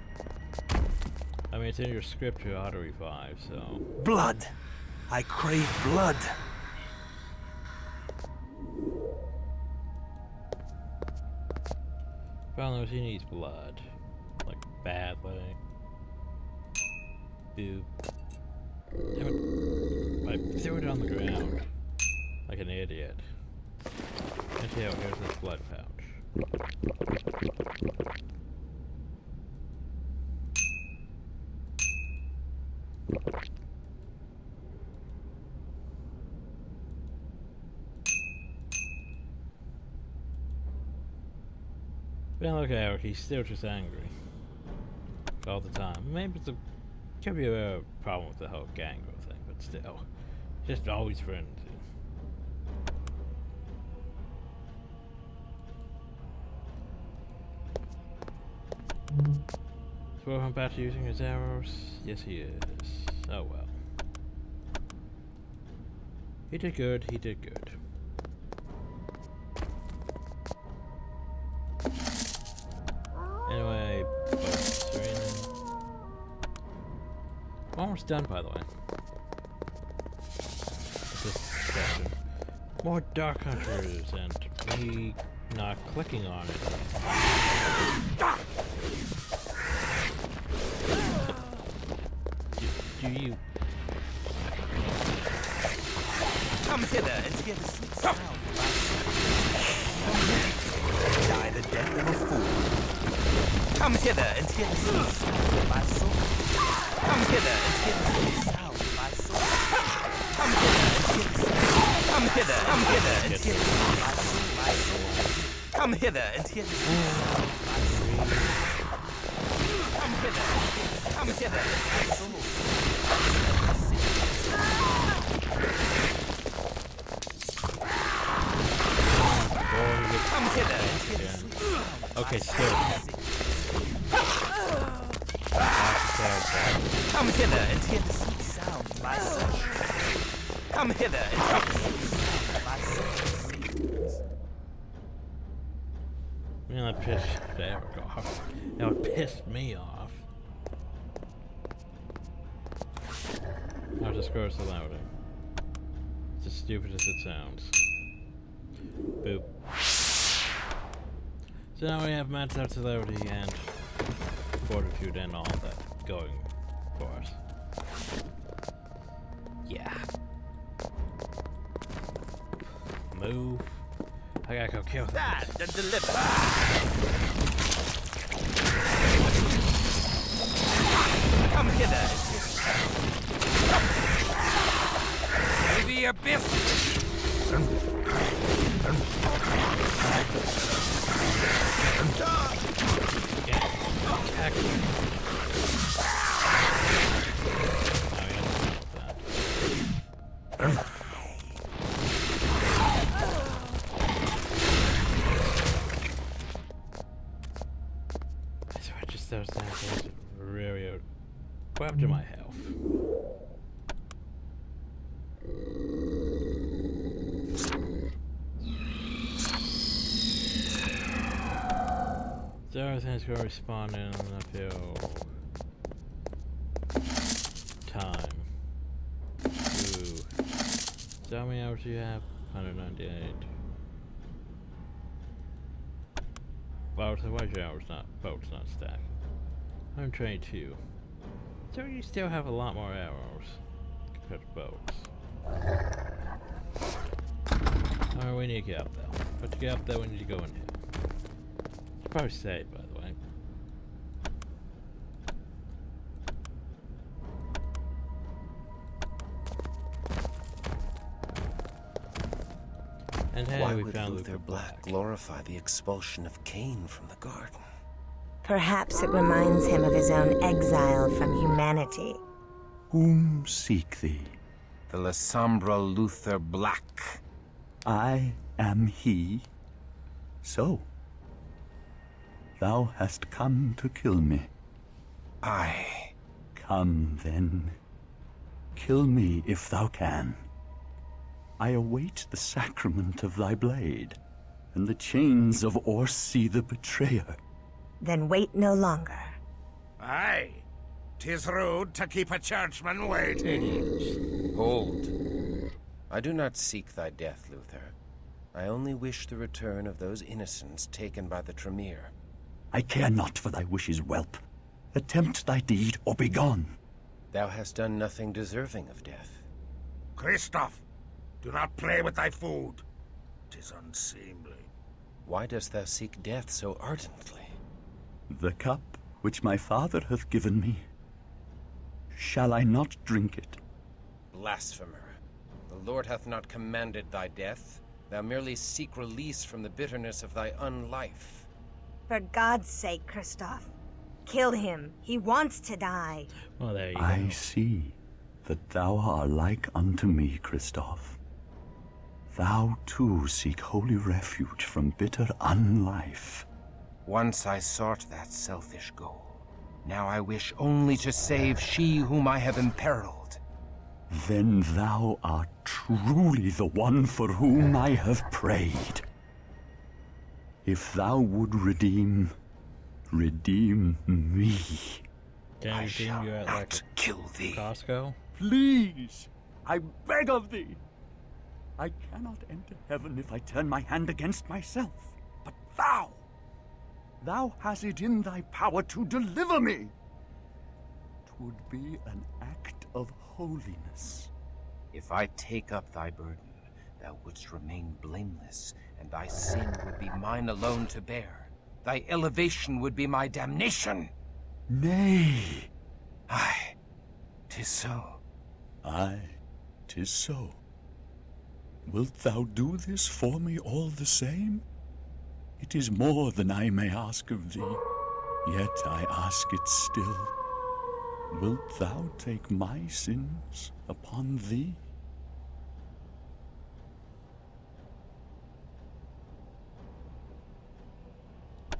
I mean, it's in your script to auto revive, so. Blood! I crave blood! Found knows he needs blood. Like, badly. Boop. Damn it. I threw it on the ground. Like an idiot. And yeah, here's this blood pouch. But look at Eric, he's still just angry. All the time. Maybe it's could be a problem with the whole gangrel thing, but still. Just always frenzy. Is Wilhelm back to using his arrows? Yes, he is. Oh well. He did good, he did good. Anyway, Serena. Almost done, by the way. This section. More Dark Hunters and me not clicking on it. Do you... Come hither and hear the sweet sound. Die the death of a fool. Come hither and hear the sweet sound of my soul. Come hither and hear the sweet sound of my soul. Come hither and hear the sound. Come hither and hear the sweet sound of my soul. Come hither and hear the sweet sound of my soul. Come hither and hear the sweet sound. Okay, still. Come hither and hear the sweet sound of my soul. Come hither and hear the sweet sound of my soul. Man, that pissed Eric off. Now it pissed me off. I'll just grow so louder. It's as stupid as it sounds. Boop. So now we have maxed out celerity and fortitude and all that going for us. Yeah. Move. I gotta go kill them. Stand and deliver. Come hither. To the abyss. Those assholes really what happened to my health? So everything's gonna respawn in a few time. Ooh. So how many hours do you have? 198. Wow, so why is your hours not boats not stacked? 122. So you still have a lot more arrows compared to boats. Alright, we need to get up there. But to get up there, we need to go in here. It's probably safe, by the way. And hey, Why we would found Luther Black glorify the expulsion of Cain from the garden? Perhaps it reminds him of his own exile from humanity. Whom seek thee? The Lasombra Luther Black. I am he. So, thou hast come to kill me. Aye. Come then. Kill me if thou can. I await the sacrament of thy blade, and the chains of Orsi the betrayer. Then wait no longer. Aye. 'Tis rude to keep a churchman waiting. Hold. I do not seek thy death, Luther. I only wish the return of those innocents taken by the Tremere. I care not for thy wishes, whelp. Attempt thy deed, or be gone. Thou hast done nothing deserving of death. Christoph, do not play with thy food. 'Tis unseemly. Why dost thou seek death so ardently? The cup which my father hath given me, shall I not drink it? Blasphemer. The Lord hath not commanded thy death. Thou merely seek release from the bitterness of thy unlife. For God's sake, Christoph, kill him. He wants to die. Well, there you go. I see that thou art like unto me, Christoph. Thou too seek holy refuge from bitter unlife. Once I sought that selfish goal. Now I wish only to save she whom I have imperiled. Then thou art truly the one for whom I have prayed. If thou would redeem me. Can I redeem you at like kill thee. Costco? Please, I beg of thee. I cannot enter heaven if I turn my hand against myself. But thou hast it in thy power to deliver me. 'Twould be an act of holiness. If I take up thy burden, thou wouldst remain blameless, and thy sin would be mine alone to bear. Thy elevation would be my damnation. Nay. Aye, 'tis so. Aye, 'tis so. Wilt thou do this for me all the same? It is more than I may ask of thee, yet I ask it still. Wilt thou take my sins upon thee?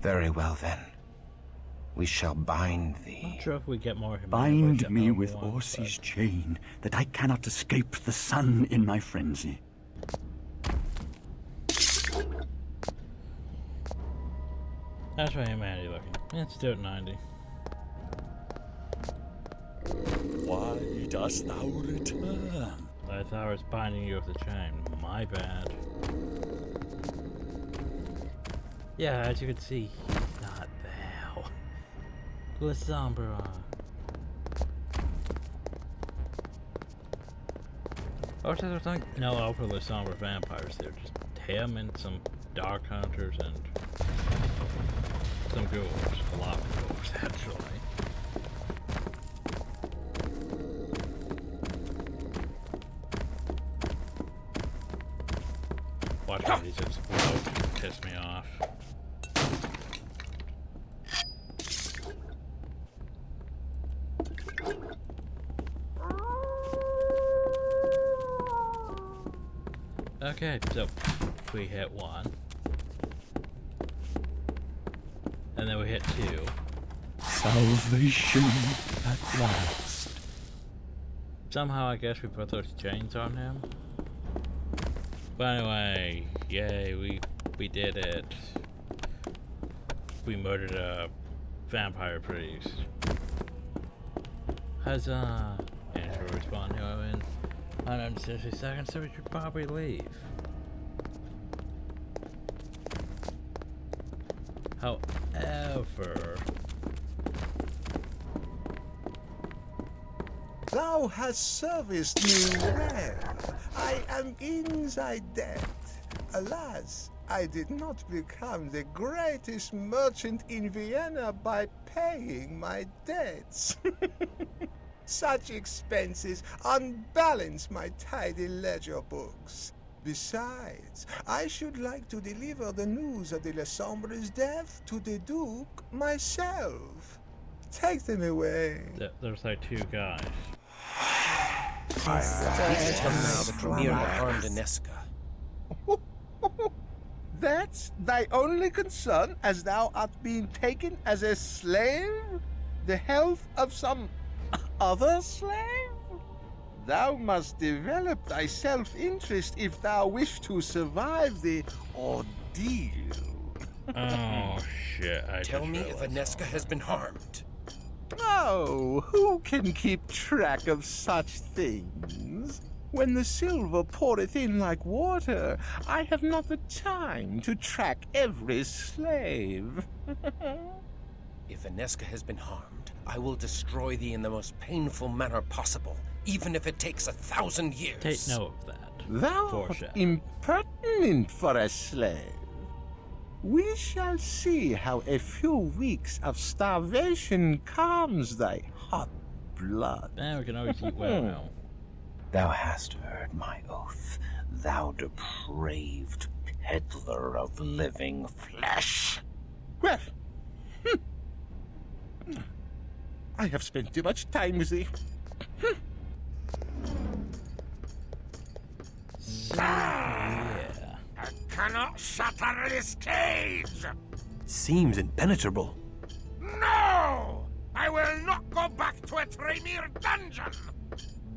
Very well then. We shall bind thee. Not sure if we get more. Bind me with Orsi's chain, that I cannot escape the sun in my frenzy. That's why humanity looking. Let's do it 90. Why dost thou return? I thought I was binding you with the chain. My bad. Yeah, as you can see, he's not thou. La Sombra. Oh, so there's like no Alpha La Sombra vampires. They're just him and some dark hunters and some ghouls. A lot of ghouls, actually. Watch how these explode to piss me off. Okay, so we hit 1. And then we hit 2. Salvation at last. Somehow I guess we put those chains on him. But anyway, yay, we did it. We murdered a vampire priest. Huzzah! And shall respawn him in 160 seconds, so we should probably leave. However, thou hast serviced me well. I am in thy debt. Alas, I did not become the greatest merchant in Vienna by paying my debts. Such expenses unbalance my tidy ledger books. Besides, I should like to deliver the news of the La Sombra's death to the Duke myself. Take them away. There's like 2 guys. Tell now the Premier harmed Inesca. That's thy only concern, as thou art being taken as a slave? The health of some other slave? Thou must develop thy self-interest if thou wish to survive the ordeal. Oh shit, Tell me if Inesca has been harmed. Oh, who can keep track of such things? When the silver poureth in like water, I have not the time to track every slave. If Inesca has been harmed, I will destroy thee in the most painful manner possible, even if it takes 1,000 years. Take note of that. Thou art impertinent for a slave. We shall see how a few weeks of starvation calms thy hot blood. Now we can always eat well now. Thou hast heard my oath, thou depraved peddler of living flesh. Well, I have spent too much time with thee. Yeah. I cannot shatter this cage! seems impenetrable. No! I will not go back to a Tremere dungeon!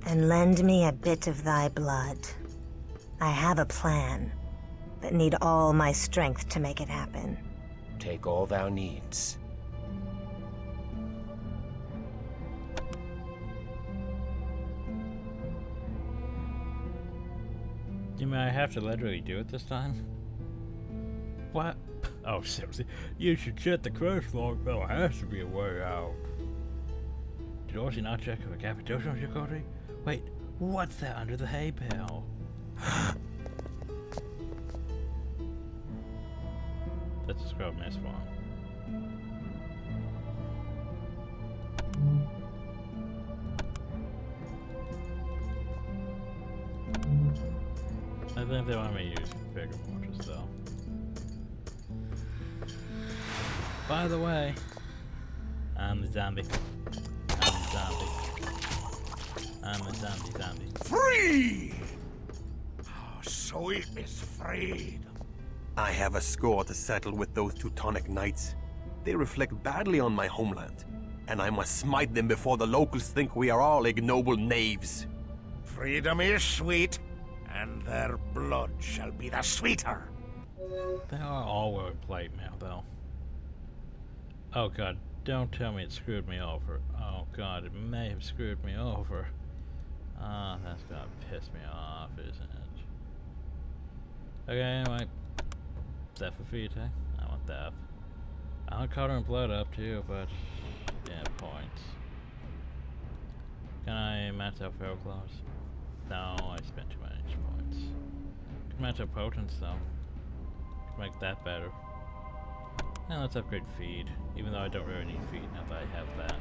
And lend me a bit of thy blood. I have a plan, but need all my strength to make it happen. Take all thou needs. You mean I have to literally do it this time? What? Oh, seriously. You should check the quest log. There has to be a way out. Did Orsi not check if a capitation was your code? Wait, what's that under the hay bale? That's a scrub mess one. I think they want me to use bigger mortars though. By the way, I'm the zombie. I'm the zombie. Free! Oh, so it is freed. I have a score to settle with those Teutonic knights. They reflect badly on my homeland, and I must smite them before the locals think we are all ignoble knaves. Freedom is sweet, and their blood shall be the sweeter. They are all wearing plate mail, though. Oh god, don't tell me it screwed me over. Oh god, it may have screwed me over. Ah, that's gonna piss me off, isn't it? Okay, anyway. Death for feet, eh? I want that. I want Color and Blood up too, but yeah, points. Can I match out Feral Claws? No, I spent too many points. Can match up Potence though. Can make that better. And let's upgrade Feed, even though I don't really need Feed now that I have that.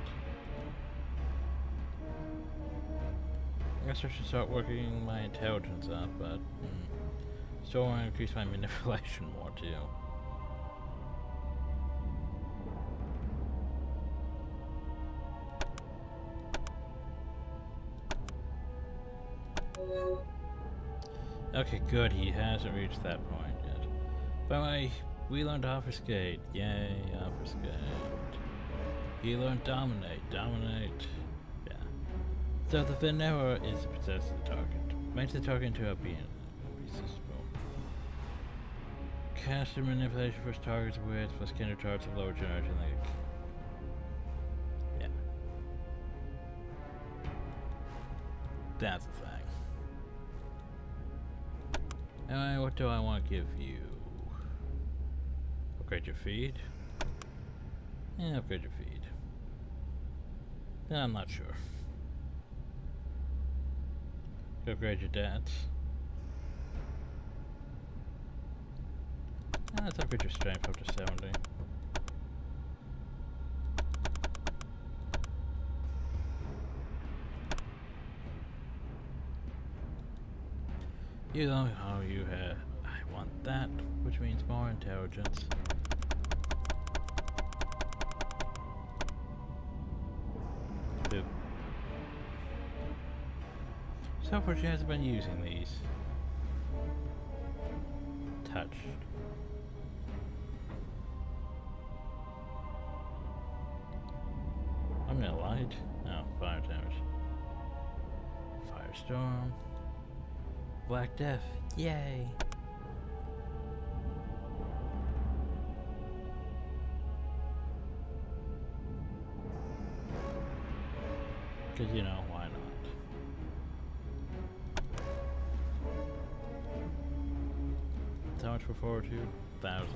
I guess I should start working my intelligence up, but still want to increase my manipulation more too. Okay, good, he hasn't reached that point yet. By the way, we learned Obfuscate. Yay, Obfuscate. He learned Dominate. Yeah. So the vanilla is to possess the target. Makes the target into a being irresistible. Cast and manipulation first targets with plus counter targets of lower generation like. Yeah. That's the thing. Anyway, what do I want to give you? Upgrade your feed? Yeah, upgrade your feed. Then I'm not sure. Upgrade your debts. Let's upgrade your strength up to 70. You know how you have. I want that, which means more intelligence. Boop. So far, she hasn't been using these. Touched. I'm gonna light. No, fire damage. Firestorm. Black Death. Yay! Because, you know, why not? How much for fortitude? 1,000.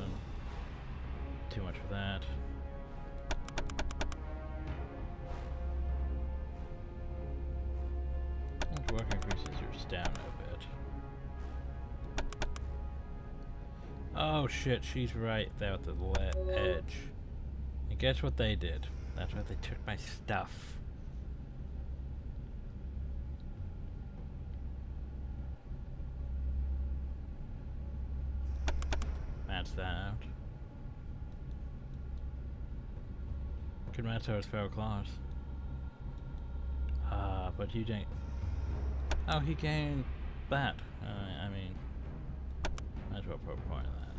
Too much for that. Work increases your stamina a bit. Oh shit, she's right there at the edge. And guess what they did? That's why they took my stuff. Match that out. Could match those Feral Claws. But you didn't. Oh, he gained that. I mean, might as well put a point on that.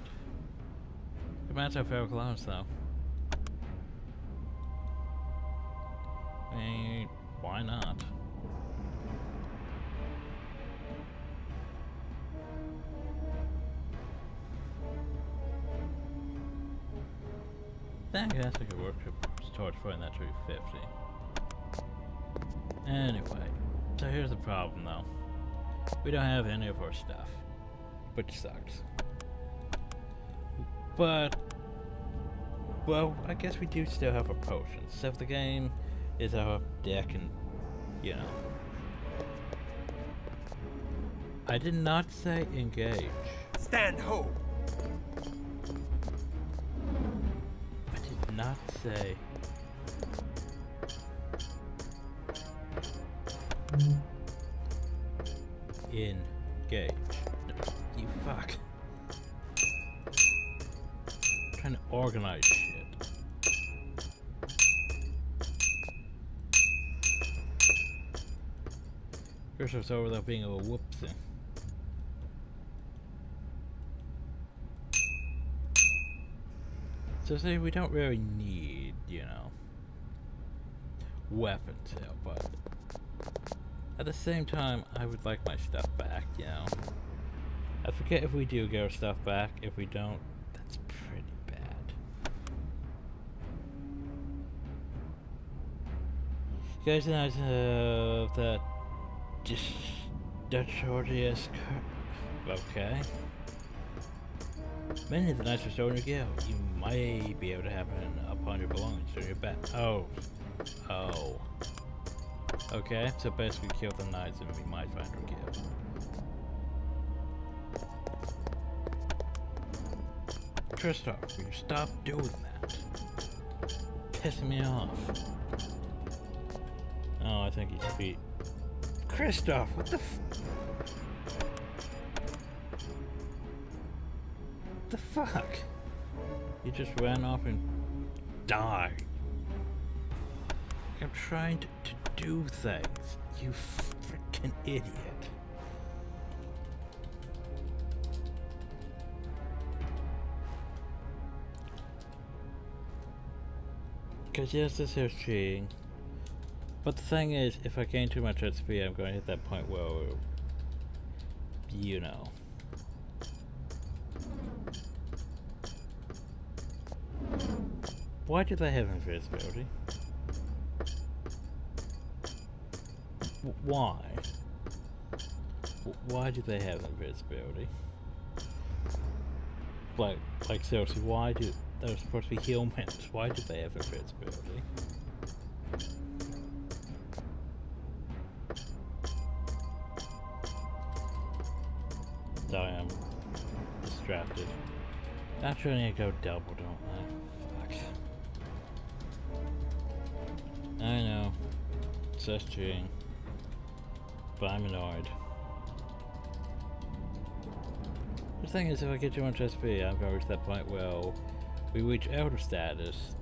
Could That's so very close, though. I mean, why not? I guess I could work towards putting that to 50. Anyway, so here's the problem though. We don't have any of our stuff, which sucks. But, well, I guess we do still have our potions. So if the game is our deck and, you know. I did not say engage. Stand ho! Not say engage. You fuck. I'm trying to organize shit. First it's over without being a whoopsie. So say we don't really need, you know, weapons here, but at the same time, I would like my stuff back, you know. I forget if we do get our stuff back. If we don't, that's pretty bad. You guys know that Dutch okay. Many of the knights are stolen your guild. You might be able to have it upon your belongings or your back. Oh. Okay, so basically kill the knights and we might find your guild. Christoph, will you stop doing that? Pissing me off. Oh, I think he's beat. Christoph, what the f- The fuck? He just ran off and died. I'm trying to do things, you freaking idiot. Because yes, this is cheating. But the thing is, if I gain too much XP, I'm going to hit that point where, you know. Why do they have invisibility? Why? Why do they have invisibility? Like seriously, why do they're supposed to be humans? Why do they have invisibility? Sorry, I'm distracted. Actually, I need to go double, don't I? Fuck. I know. It's just cheating. But I'm annoyed. The thing is, if I get too much SP, I'm going to reach that point where we reach elder status.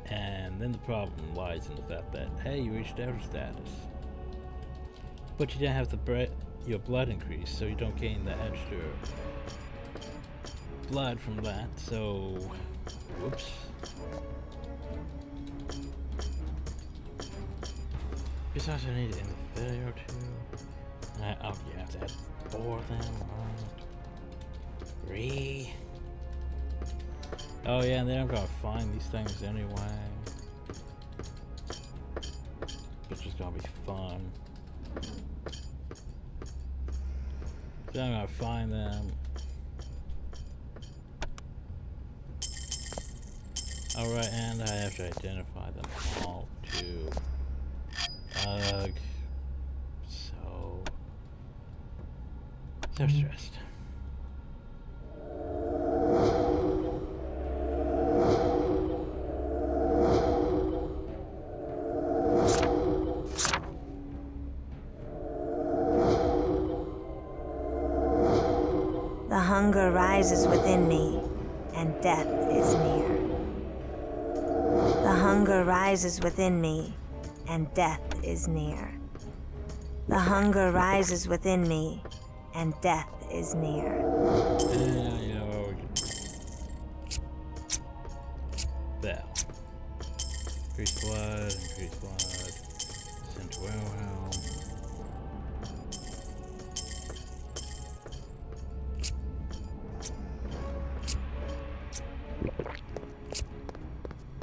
And then the problem lies in the fact that, hey, you reached elder status. But you didn't have your blood increase, so you don't gain the extra blood from that, so whoops. Besides, I need it in the video too. Oh, you have to add 4 of them. 3. Oh yeah, and then I'm gonna find these things anyway. It's just gonna be fun. So I'm gonna find them. Alright, and I have to identify them all too. So stressed. The hunger rises within me, and death is near. The hunger rises within me, and death is near. The hunger rises within me, and death is near. Increase blood, send to Wilhelm.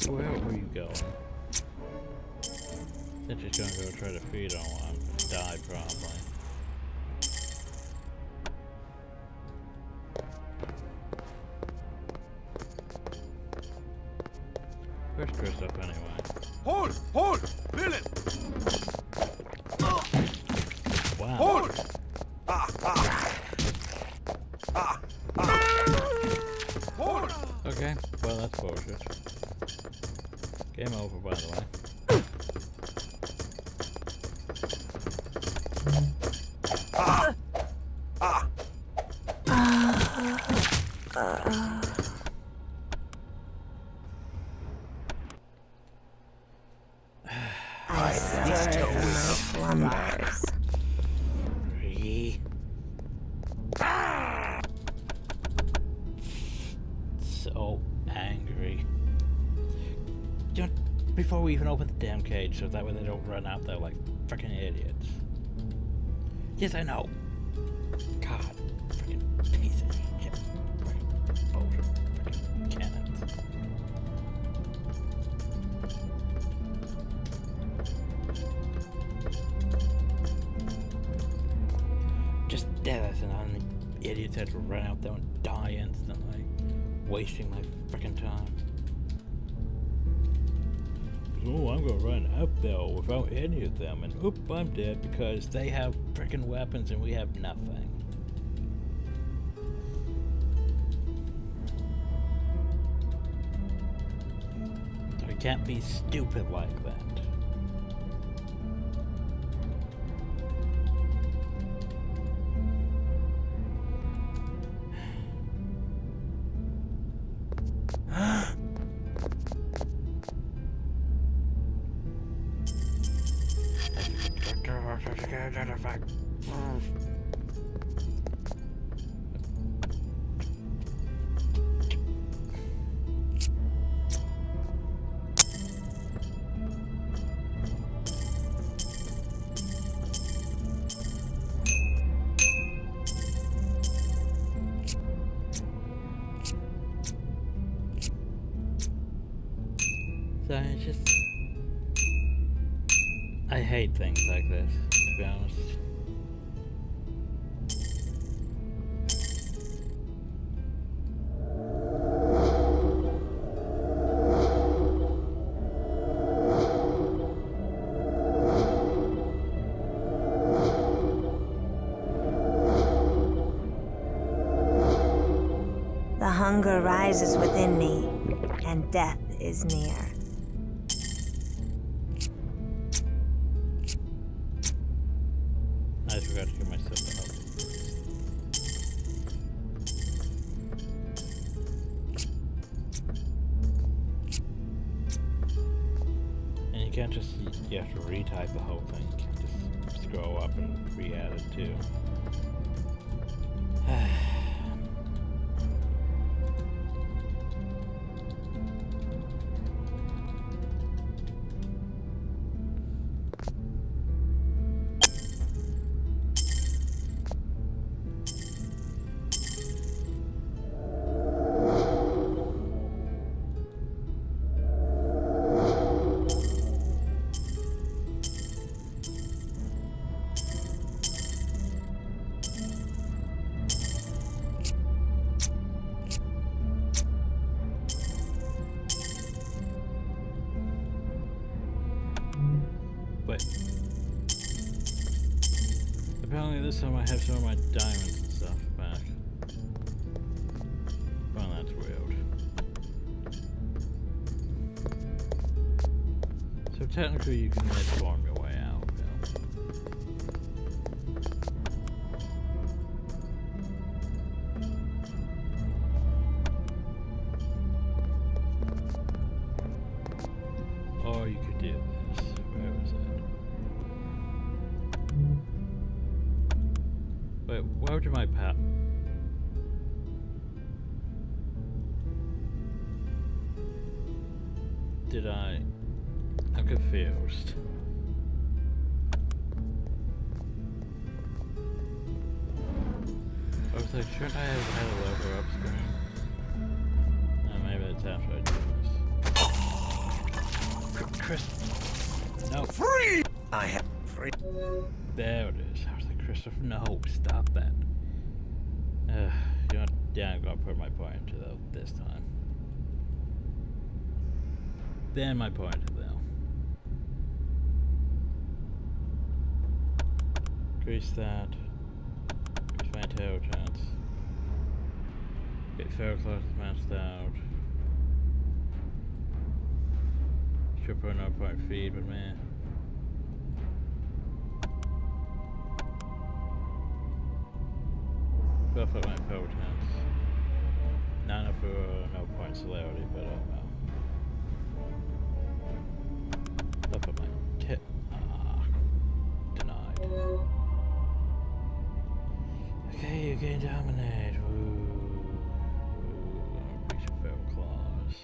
Where are you going? They're just gonna go try to feed on one. Die probably. Where's Kristoff anyway? Hold! Hold! Villain! Wow. Hold! Hold! Okay, well that's bullshit. Game over, by the way. I stir from my slumbers. So angry. Before we even open the damn cage, so that way they don't run out there like freaking idiots. Yes, I know. God, freaking piece of shit. Freaking bullshit. Freaking cannons. Just death, and then the idiots had to run out there and die instantly, wasting my freaking time. Oh, I'm gonna run up there without any of them, and oop, I'm dead because they have freaking weapons and we have nothing. So we can't be stupid like that. So it's just... I hate things like this, to be honest. The hunger rises within me, and death is near. I forgot to give myself a help. And you can't just, you have to retype the whole thing. You can't just scroll up and re-add it too. But apparently this time I have some of my diamonds and stuff back. Well, that's weird. So technically you can misform your way out, or you could do this. Where was it? Wait, where did my pet? Did I? I'm confused. I was like, shouldn't I have had a lever up screen? Maybe that's after I do this. Chris! No! Free! I have free. There it is. I was like, Christopher, no, stop that. You know, yeah, I'm gonna put my pointer though this time. Then my pointer though. Increase that. Increase my intelligence. Get fair close maxed out. Should put no point feed with me. Buff up my potence. Not enough for no point celerity, but oh well. Buff up my tip. Denied. Okay, you can dominate. Woo. Increase your feral claws.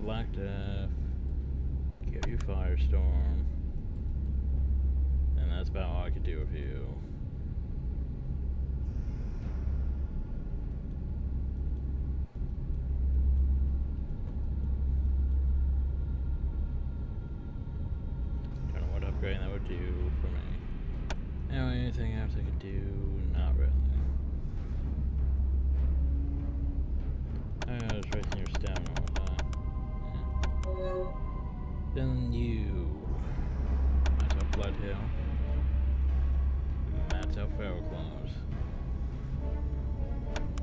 Black Death, give you Firestorm, and that's about all I could do with you. Don't know what upgrade that would do for me. Now anything else I could do? Not really. I was raising your stamina. Then you max out Blood Hill, max out Feral Claws.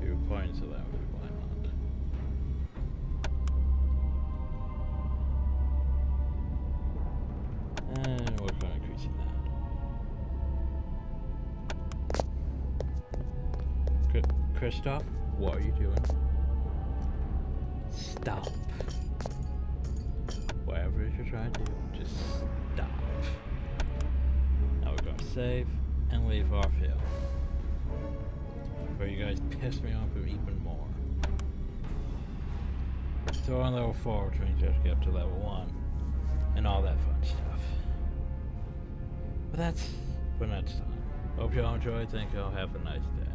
Your points allow me, why not? And we're going to increasing that. Christoph, what are you doing? Stop. Whatever it is you're trying to do, just stop. Now we're going to save and leave off hill. Before you guys piss me off even more. So on level 4, which means you have to get up to level 1. And all that fun stuff. But that's for next time. Hope y'all enjoyed. Thank y'all. Have a nice day.